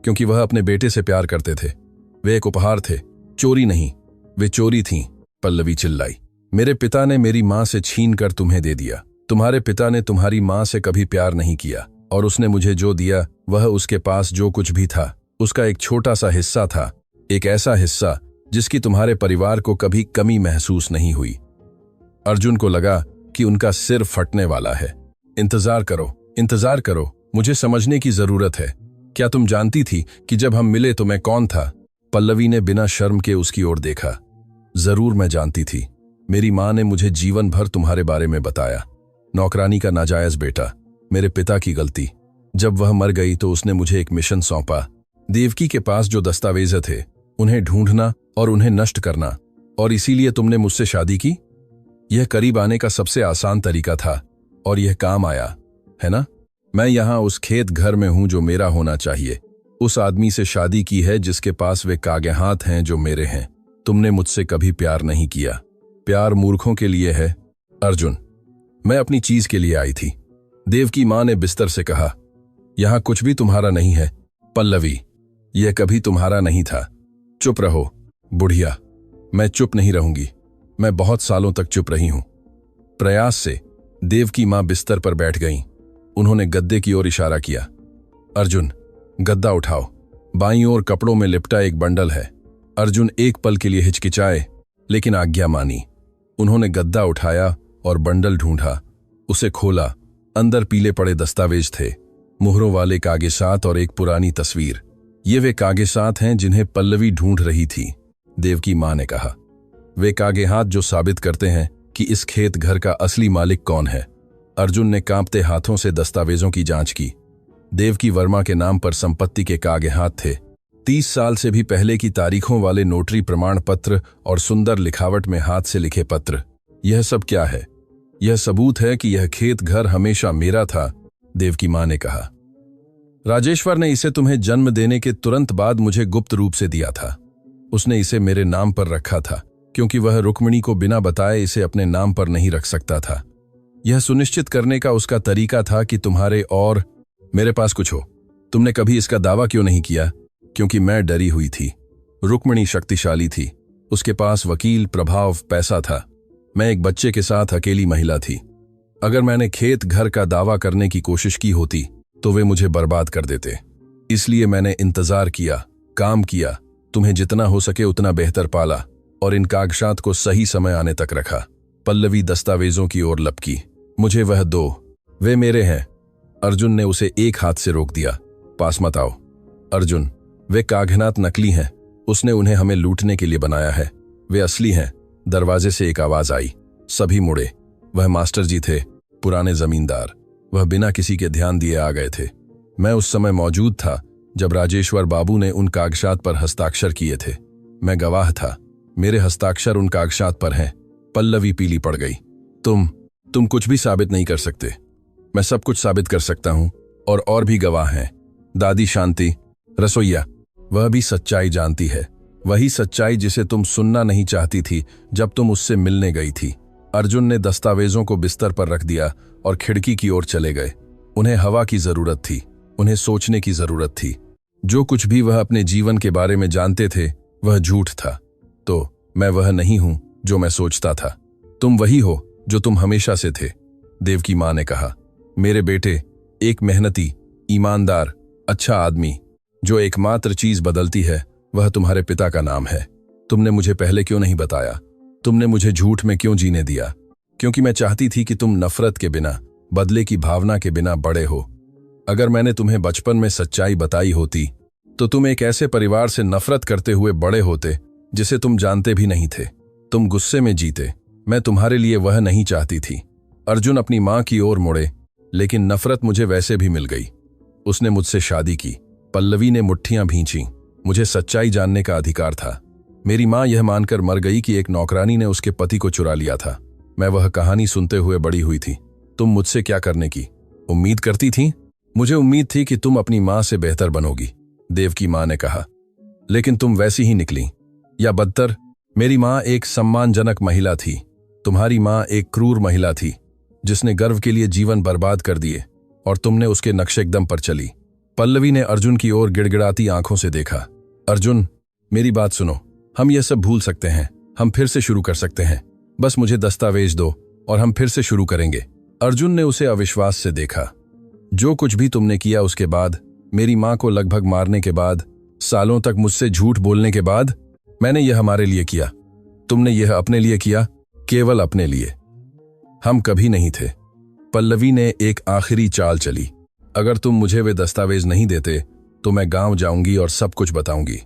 क्योंकि वह अपने बेटे से प्यार करते थे। वे एक उपहार थे, चोरी नहीं। वे चोरी थीं। पल्लवी चिल्लाई। मेरे पिता ने मेरी माँ से छीन कर तुम्हें दे दिया। तुम्हारे पिता ने तुम्हारी माँ से कभी प्यार नहीं किया और उसने मुझे जो दिया वह उसके पास जो कुछ भी था उसका एक छोटा सा हिस्सा था, एक ऐसा हिस्सा जिसकी तुम्हारे परिवार को कभी कमी महसूस नहीं हुई। अर्जुन को लगा कि उनका सिर फटने वाला है। इंतजार करो, मुझे समझने की जरूरत है। क्या तुम जानती थी कि जब हम मिले तो मैं कौन था? पल्लवी ने बिना शर्म के उसकी ओर देखा। जरूर मैं जानती थी। मेरी माँ ने मुझे जीवन भर तुम्हारे बारे में बताया। नौकरानी का नाजायज बेटा, मेरे पिता की गलती। जब वह मर गई तो उसने मुझे एक मिशन सौंपा। देवकी के पास जो दस्तावेज थे उन्हें ढूंढना और उन्हें नष्ट करना। और इसीलिए तुमने मुझसे शादी की। यह करीब आने का सबसे आसान तरीका था और यह काम आया, है ना? मैं यहां उस खेत घर में हूं जो मेरा होना चाहिए। उस आदमी से शादी की है जिसके पास वे कागहात हैं जो मेरे हैं। तुमने मुझसे कभी प्यार नहीं किया। प्यार मूर्खों के लिए है। अर्जुन, मैं अपनी चीज के लिए आई थी। देवकी माँ ने बिस्तर से कहा, यहां कुछ भी तुम्हारा नहीं है। पल्लवी, यह कभी तुम्हारा नहीं था। चुप रहो बुढ़िया। मैं चुप नहीं रहूंगी। मैं बहुत सालों तक चुप रही हूं। प्रयास से देवकी माँ बिस्तर पर बैठ गईं। उन्होंने गद्दे की ओर इशारा किया। अर्जुन, गद्दा उठाओ। बाईं ओर कपड़ों में लिपटा एक बंडल है। अर्जुन एक पल के लिए हिचकिचाए लेकिन आज्ञा मानी। उन्होंने गद्दा उठाया और बंडल ढूंढा। उसे खोला। अंदर पीले पड़े दस्तावेज थे, मुहरों वाले कागजात और एक पुरानी तस्वीर। ये वे कागजात हैं जिन्हें पल्लवी ढूंढ रही थी, देवकी माँ ने कहा। वे कागजात जो साबित करते हैं कि इस खेत घर का असली मालिक कौन है। अर्जुन ने कांपते हाथों से दस्तावेजों की जांच की। देवकी वर्मा के नाम पर संपत्ति के कागजात थे। 30 साल से भी पहले की तारीखों वाले नोटरी प्रमाण पत्र और सुंदर लिखावट में हाथ से लिखे पत्र। यह सब क्या है? यह सबूत है कि यह खेत घर हमेशा मेरा था, देवकी माँ ने कहा। राजेश्वर ने इसे तुम्हें जन्म देने के तुरंत बाद मुझे गुप्त रूप से दिया था। उसने इसे मेरे नाम पर रखा था क्योंकि वह रुक्मिणी को बिना बताए इसे अपने नाम पर नहीं रख सकता था। यह सुनिश्चित करने का उसका तरीका था कि तुम्हारे और मेरे पास कुछ हो। तुमने कभी इसका दावा क्यों नहीं किया? क्योंकि मैं डरी हुई थी। रुक्मिणी शक्तिशाली थी। उसके पास वकील, प्रभाव, पैसा था। मैं एक बच्चे के साथ अकेली महिला थी। अगर मैंने खेत घर का दावा करने की कोशिश की होती तो वे मुझे बर्बाद कर देते। इसलिए मैंने इंतजार किया, काम किया, तुम्हें जितना हो सके उतना बेहतर पाला और इन कागजात को सही समय आने तक रखा। पल्लवी दस्तावेजों की ओर लपकी। मुझे वह दो, वे मेरे हैं। अर्जुन ने उसे एक हाथ से रोक दिया। पास मत आओ। अर्जुन, वे कागजात नकली हैं। उसने उन्हें हमें लूटने के लिए बनाया है। वे असली हैं। दरवाजे से एक आवाज आई। सभी मुड़े। वह मास्टर जी थे, पुराने जमींदार। वह बिना किसी के ध्यान दिए आ गए थे। मैं उस समय मौजूद था जब राजेश्वर बाबू ने उन कागजात पर हस्ताक्षर किए थे। मैं गवाह था। मेरे हस्ताक्षर उन कागजात पर हैं। पल्लवी पीली पड़ गई। तुम कुछ भी साबित नहीं कर सकते। मैं सब कुछ साबित कर सकता हूं और भी गवाह हैं। दादी शांति, रसोइया, वह भी सच्चाई जानती है, वही सच्चाई जिसे तुम सुनना नहीं चाहती थी जब तुम उससे मिलने गई थी। अर्जुन ने दस्तावेजों को बिस्तर पर रख दिया और खिड़की की ओर चले गए। उन्हें हवा की जरूरत थी, उन्हें सोचने की जरूरत थी। जो कुछ भी वह अपने जीवन के बारे में जानते थे वह झूठ था। तो मैं वह नहीं हूं जो मैं सोचता था, तुम वही हो जो तुम हमेशा से थे। देवकी मां ने कहा, मेरे बेटे, एक मेहनती, ईमानदार, अच्छा आदमी, जो एकमात्र चीज बदलती है वह तुम्हारे पिता का नाम है। तुमने मुझे पहले क्यों नहीं बताया? तुमने मुझे झूठ में क्यों जीने दिया? क्योंकि मैं चाहती थी कि तुम नफरत के बिना, बदले की भावना के बिना बड़े हो। अगर मैंने तुम्हें बचपन में सच्चाई बताई होती तो तुम एक ऐसे परिवार से नफरत करते हुए बड़े होते जिसे तुम जानते भी नहीं थे। तुम गुस्से में जीते। मैं तुम्हारे लिए वह नहीं चाहती थी। अर्जुन अपनी मां की ओर मुड़े, लेकिन नफरत मुझे वैसे भी मिल गई। उसने मुझसे शादी की। पल्लवी ने मुट्ठियां भींची। मुझे सच्चाई जानने का अधिकार था। मेरी मां यह मानकर मर गई कि एक नौकरानी ने उसके पति को चुरा लिया था। मैं वह कहानी सुनते हुए बड़ी हुई थी। तुम मुझसे क्या करने की उम्मीद करती थी? मुझे उम्मीद थी कि तुम अपनी मां से बेहतर बनोगी, देवकी मां ने कहा। लेकिन तुम वैसी ही निकली, या बदतर। मेरी मां एक सम्मानजनक महिला थी। तुम्हारी मां एक क्रूर महिला थी जिसने गर्व के लिए जीवन बर्बाद कर दिए, और तुमने उसके नक्शेकदम पर चली। पल्लवी ने अर्जुन की ओर गिड़गिड़ाती आंखों से देखा। अर्जुन, मेरी बात सुनो। हम यह सब भूल सकते हैं। हम फिर से शुरू कर सकते हैं। बस मुझे दस्तावेज दो और हम फिर से शुरू करेंगे। अर्जुन ने उसे अविश्वास से देखा। जो कुछ भी तुमने किया उसके बाद, मेरी मां को लगभग मारने के बाद, सालों तक मुझसे झूठ बोलने के बाद, मैंने यह हमारे लिए किया। तुमने यह अपने लिए किया, केवल अपने लिए। हम कभी नहीं थे। पल्लवी ने एक आखिरी चाल चली। अगर तुम मुझे वे दस्तावेज नहीं देते तो मैं गांव जाऊंगी और सब कुछ बताऊंगी।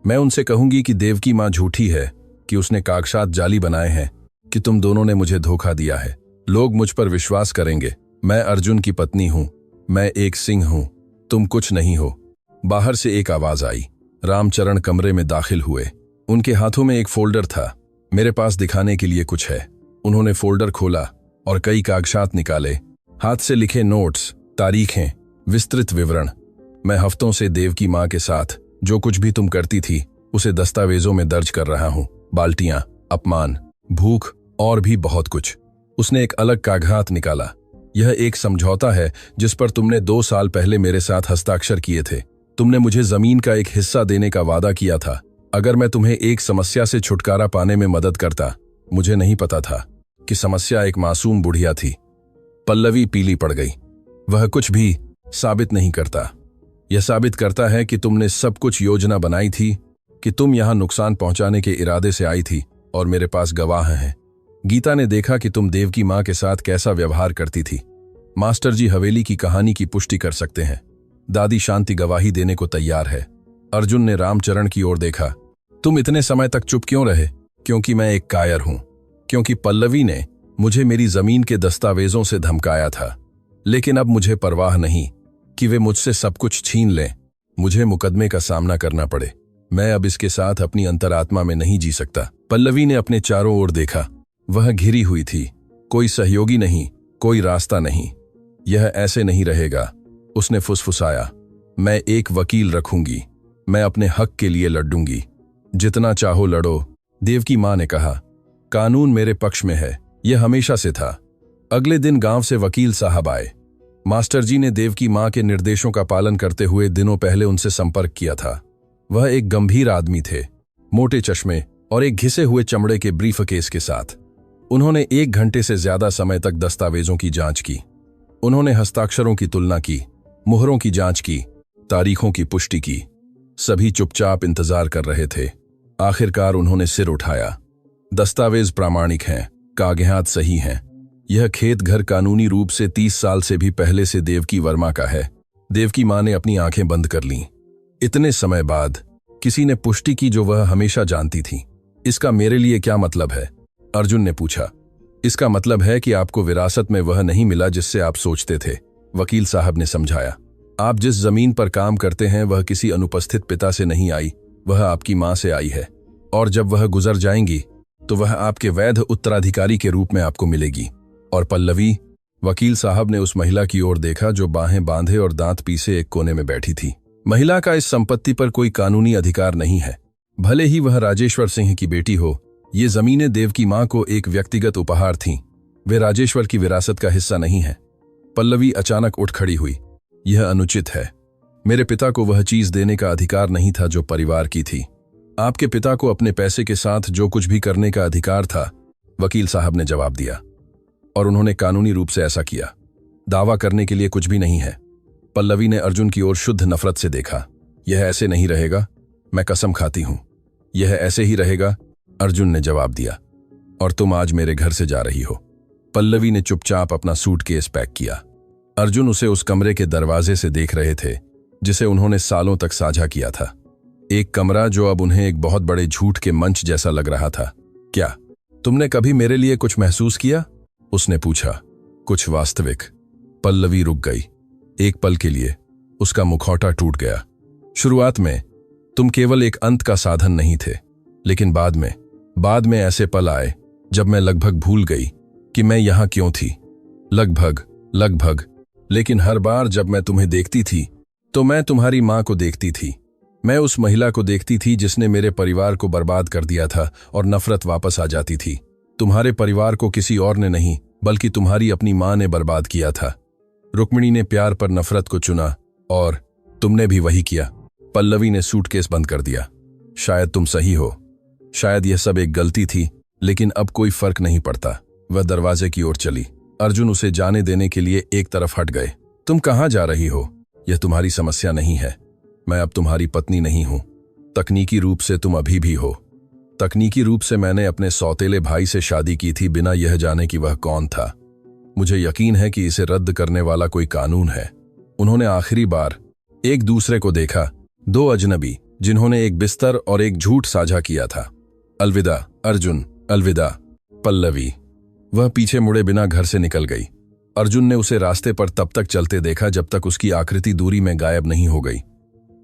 मैं उनसे कहूंगी कि देवकी मां झूठी है, कि उसने कागजात जाली बनाए हैं, कि तुम दोनों ने मुझे धोखा दिया है। लोग मुझ पर विश्वास करेंगे। मैं अर्जुन की पत्नी हूं। मैं एक सिंह हूं। तुम कुछ नहीं हो। बाहर से एक आवाज आई। रामचरण कमरे में दाखिल हुए। उनके हाथों में एक फोल्डर था। मेरे पास दिखाने के लिए कुछ है। उन्होंने फोल्डर खोला और कई कागजात निकाले। हाथ से लिखे नोट्स, तारीखें, विस्तृत विवरण। मैं हफ्तों से देवकी मां के साथ जो कुछ भी तुम करती थी उसे दस्तावेजों में दर्ज कर रहा हूं। बाल्टियां, अपमान, भूख और भी बहुत कुछ। उसने एक अलग कागजात निकाला। यह एक समझौता है जिस पर तुमने 2 साल पहले मेरे साथ हस्ताक्षर किए थे। तुमने मुझे जमीन का एक हिस्सा देने का वादा किया था अगर मैं तुम्हें एक समस्या से छुटकारा पाने में मदद करता। मुझे नहीं पता था कि समस्या एक मासूम बुढ़िया थी। पल्लवी पीली पड़ गई। वह कुछ भी साबित नहीं करता। यह साबित करता है कि तुमने सब कुछ योजना बनाई थी, कि तुम यहां नुकसान पहुंचाने के इरादे से आई थी, और मेरे पास गवाह हैं। गीता ने देखा कि तुम देवकी मां के साथ कैसा व्यवहार करती थी। मास्टर जी हवेली की कहानी की पुष्टि कर सकते हैं। दादी शांति गवाही देने को तैयार है। अर्जुन ने रामचरण की ओर देखा। तुम इतने समय तक चुप क्यों रहे? क्योंकि मैं एक कायर हूं। क्योंकि पल्लवी ने मुझे मेरी जमीन के दस्तावेजों से धमकाया था। लेकिन अब मुझे परवाह नहीं कि वे मुझसे सब कुछ छीन लें, मुझे मुकदमे का सामना करना पड़े। मैं अब इसके साथ अपनी अंतरात्मा में नहीं जी सकता। पल्लवी ने अपने चारों ओर देखा। वह घिरी हुई थी। कोई सहयोगी नहीं, कोई रास्ता नहीं। यह ऐसे नहीं रहेगा। उसने फुसफुसाया। मैं एक वकील रखूंगी। मैं अपने हक के लिए लड़ूंगी। जितना चाहो लड़ो, देवकी मां ने कहा। कानून मेरे पक्ष में है। यह हमेशा से था। अगले दिन गांव से वकील साहब आए। मास्टर जी ने देवकी मां के निर्देशों का पालन करते हुए दिनों पहले उनसे संपर्क किया था। वह एक गंभीर आदमी थे, मोटे चश्मे और एक घिसे हुए चमड़े के ब्रीफकेस के साथ। उन्होंने 1 घंटे से ज्यादा समय तक दस्तावेजों की जांच की। उन्होंने हस्ताक्षरों की तुलना की, मुहरों की जांच की, तारीखों की पुष्टि की। सभी चुपचाप इंतजार कर रहे थे। आखिरकार उन्होंने सिर उठाया। दस्तावेज प्रामाणिक हैं, कागजात सही हैं। यह खेत घर कानूनी रूप से 30 साल से भी पहले से देवकी वर्मा का है। देवकी मां ने अपनी आंखें बंद कर लीं। इतने समय बाद किसी ने पुष्टि की जो वह हमेशा जानती थी। इसका मेरे लिए क्या मतलब है? अर्जुन ने पूछा। इसका मतलब है कि आपको विरासत में वह नहीं मिला जिससे आप सोचते थे, वकील साहब ने समझाया। आप जिस जमीन पर काम करते हैं वह किसी अनुपस्थित पिता से नहीं आई, वह आपकी मां से आई है। और जब वह गुजर जाएंगी तो वह आपके वैध उत्तराधिकारी के रूप में आपको मिलेगी। और पल्लवी, वकील साहब ने उस महिला की ओर देखा जो बाहें बांधे और दांत पीसे एक कोने में बैठी थी। महिला का इस संपत्ति पर कोई कानूनी अधिकार नहीं है, भले ही वह राजेश्वर सिंह की बेटी हो। ये जमीनें देव की मां को एक व्यक्तिगत उपहार थीं, वे राजेश्वर की विरासत का हिस्सा नहीं है। पल्लवी अचानक उठ खड़ी हुई। यह अनुचित है। मेरे पिता को वह चीज देने का अधिकार नहीं था जो परिवार की थी। आपके पिता को अपने पैसे के साथ जो कुछ भी करने का अधिकार था, वकील साहब ने जवाब दिया, और उन्होंने कानूनी रूप से ऐसा किया। दावा करने के लिए कुछ भी नहीं है। पल्लवी ने अर्जुन की ओर शुद्ध नफरत से देखा। यह ऐसे नहीं रहेगा, मैं कसम खाती हूं, यह ऐसे ही रहेगा, अर्जुन ने जवाब दिया। और तुम आज मेरे घर से जा रही हो। पल्लवी ने चुपचाप अपना सूटकेस पैक किया। अर्जुन उसे उस कमरे के दरवाजे से देख रहे थे जिसे उन्होंने सालों तक साझा किया था। एक कमरा जो अब उन्हें एक बहुत बड़े झूठ के मंच जैसा लग रहा था। क्या तुमने कभी मेरे लिए कुछ महसूस किया? उसने पूछा। कुछ वास्तविक? पल्लवी रुक गई। एक पल के लिए उसका मुखौटा टूट गया। शुरुआत में तुम केवल एक अंत का साधन नहीं थे, लेकिन बाद में ऐसे पल आए जब मैं लगभग भूल गई कि मैं यहां क्यों थी। लगभग, लेकिन हर बार जब मैं तुम्हें देखती थी तो मैं तुम्हारी मां को देखती थी। मैं उस महिला को देखती थी जिसने मेरे परिवार को बर्बाद कर दिया था, और नफरत वापस आ जाती थी। तुम्हारे परिवार को किसी और ने नहीं, बल्कि तुम्हारी अपनी मां ने बर्बाद किया था। रुक्मिणी ने प्यार पर नफरत को चुना, और तुमने भी वही किया। पल्लवी ने सूटकेस बंद कर दिया। शायद तुम सही हो, शायद यह सब एक गलती थी, लेकिन अब कोई फर्क नहीं पड़ता। वह दरवाजे की ओर चली। अर्जुन उसे जाने देने के लिए एक तरफ हट गए। तुम कहां जा रही हो? यह तुम्हारी समस्या नहीं है। मैं अब तुम्हारी पत्नी नहीं हूं। तकनीकी रूप से तुम अभी भी हो। तकनीकी रूप से मैंने अपने सौतेले भाई से शादी की थी, बिना यह जाने कि वह कौन था। मुझे यकीन है कि इसे रद्द करने वाला कोई कानून है। उन्होंने आखिरी बार एक दूसरे को देखा, दो अजनबी जिन्होंने एक बिस्तर और एक झूठ साझा किया था। अलविदा अर्जुन, अलविदा पल्लवी। वह पीछे मुड़े बिना घर से निकल गई। अर्जुन ने उसे रास्ते पर तब तक चलते देखा जब तक उसकी आकृति दूरी में गायब नहीं हो गई।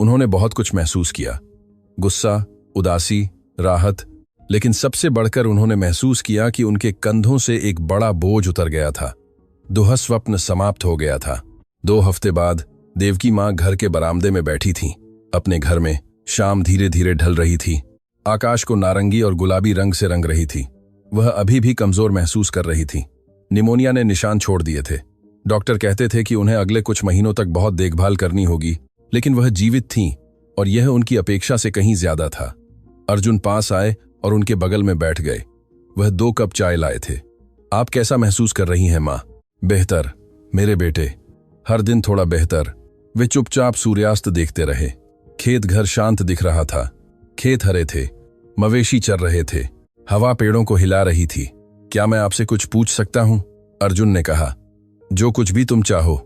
उन्होंने बहुत कुछ महसूस किया, गुस्सा, उदासी, राहत, लेकिन सबसे बढ़कर उन्होंने महसूस किया कि उनके कंधों से एक बड़ा बोझ उतर गया था। दुहा स्वप्न समाप्त हो गया था। 2 हफ्ते बाद देवकी मां घर के बरामदे में बैठी थीं। अपने घर में शाम धीरे धीरे ढल रही थी। आकाश को नारंगी और गुलाबी रंग से रंग रही थी। वह अभी भी कमजोर महसूस कर रही थी। निमोनिया ने निशान छोड़ दिए थे। डॉक्टर कहते थे कि उन्हें अगले कुछ महीनों तक बहुत देखभाल करनी होगी, लेकिन वह जीवित थीं, और यह उनकी अपेक्षा से कहीं ज्यादा था। अर्जुन पास आए और उनके बगल में बैठ गए। वह 2 कप चाय लाए थे। आप कैसा महसूस कर रही हैं मां? बेहतर मेरे बेटे, हर दिन थोड़ा बेहतर। वे चुपचाप सूर्यास्त देखते रहे। खेत घर शांत दिख रहा था। खेत हरे थे, मवेशी चर रहे थे, हवा पेड़ों को हिला रही थी। क्या मैं आपसे कुछ पूछ सकता हूं? अर्जुन ने कहा। जो कुछ भी तुम चाहो।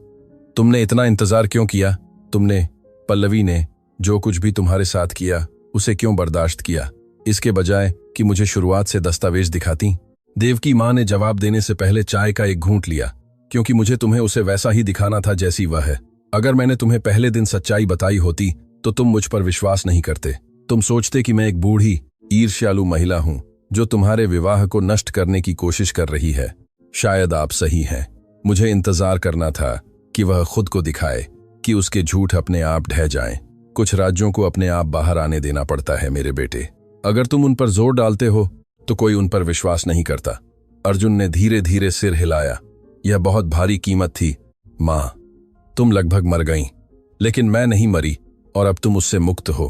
तुमने इतना इंतजार क्यों किया? तुमने, पल्लवी ने, जो कुछ भी तुम्हारे साथ किया उसे क्यों बर्दाश्त किया, इसके बजाय कि मुझे शुरुआत से दस्तावेज दिखाती? देवकी मां ने जवाब देने से पहले चाय का एक घूंट लिया। क्योंकि मुझे तुम्हें उसे वैसा ही दिखाना था जैसी वह है। अगर मैंने तुम्हें पहले दिन सच्चाई बताई होती तो तुम मुझ पर विश्वास नहीं करते। तुम सोचते कि मैं एक बूढ़ी, ईर्ष्यालु महिला हूं जो तुम्हारे विवाह को नष्ट करने की कोशिश कर रही है। शायद आप सही हैं। मुझे इंतजार करना था कि वह खुद को दिखाए, कि उसके झूठ अपने आप ढह जाएं। कुछ राज्यों को अपने आप बाहर आने देना पड़ता है मेरे बेटे। अगर तुम उन पर जोर डालते हो तो कोई उन पर विश्वास नहीं करता। अर्जुन ने धीरे धीरे सिर हिलाया। यह बहुत भारी कीमत थी मां। तुम लगभग मर गईं, लेकिन मैं नहीं मरी, और अब तुम उससे मुक्त हो।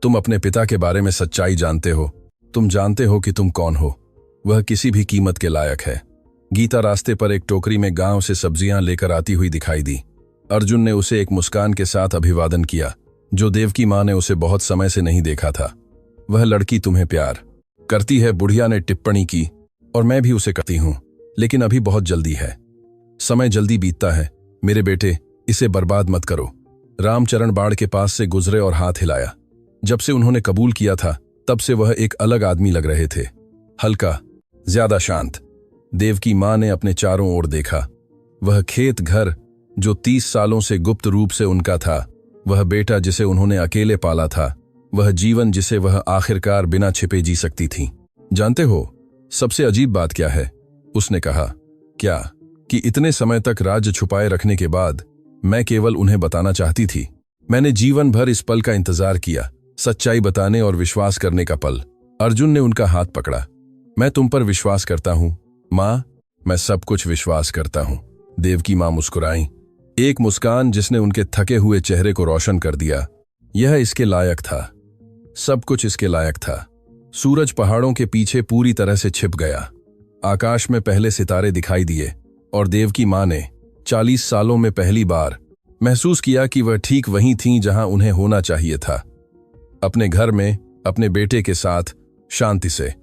तुम अपने पिता के बारे में सच्चाई जानते हो। तुम जानते हो कि तुम कौन हो। वह किसी भी कीमत के लायक है। गीता रास्ते पर एक टोकरी में गांव से सब्जियां लेकर आती हुई दिखाई दी। अर्जुन ने उसे एक मुस्कान के साथ अभिवादन किया, जो देवकी मां ने उसे बहुत समय से नहीं देखा था। वह लड़की तुम्हें प्यार करती है, बुढ़िया ने टिप्पणी की, और मैं भी उसे करती हूं, लेकिन अभी बहुत जल्दी है। समय जल्दी बीतता है मेरे बेटे, इसे बर्बाद मत करो। रामचरण बाड़ के पास से गुजरे और हाथ हिलाया। जब से उन्होंने कबूल किया था तब से वह एक अलग आदमी लग रहे थे। हल्का, ज्यादा शांत। देवकी मां ने अपने चारों ओर देखा। वह खेत घर जो 30 सालों से गुप्त रूप से उनका था, वह बेटा जिसे उन्होंने अकेले पाला था, वह जीवन जिसे वह आखिरकार बिना छिपे जी सकती थी। जानते हो सबसे अजीब बात क्या है? उसने कहा। क्या? कि इतने समय तक राज छुपाए रखने के बाद मैं केवल उन्हें बताना चाहती थी। मैंने जीवन भर इस पल का इंतजार किया, सच्चाई बताने और विश्वास करने का पल। अर्जुन ने उनका हाथ पकड़ा। मैं तुम पर विश्वास करता हूं माँ, मैं सब कुछ विश्वास करता हूं। देवकी माँ मुस्कुराईं, एक मुस्कान जिसने उनके थके हुए चेहरे को रोशन कर दिया। यह इसके लायक था, सब कुछ इसके लायक था। सूरज पहाड़ों के पीछे पूरी तरह से छिप गया। आकाश में पहले सितारे दिखाई दिए और देवकी माँ ने 40 सालों में पहली बार महसूस किया कि वह ठीक वहीं थीं जहां उन्हें होना चाहिए था, अपने घर में, अपने बेटे के साथ, शांति से।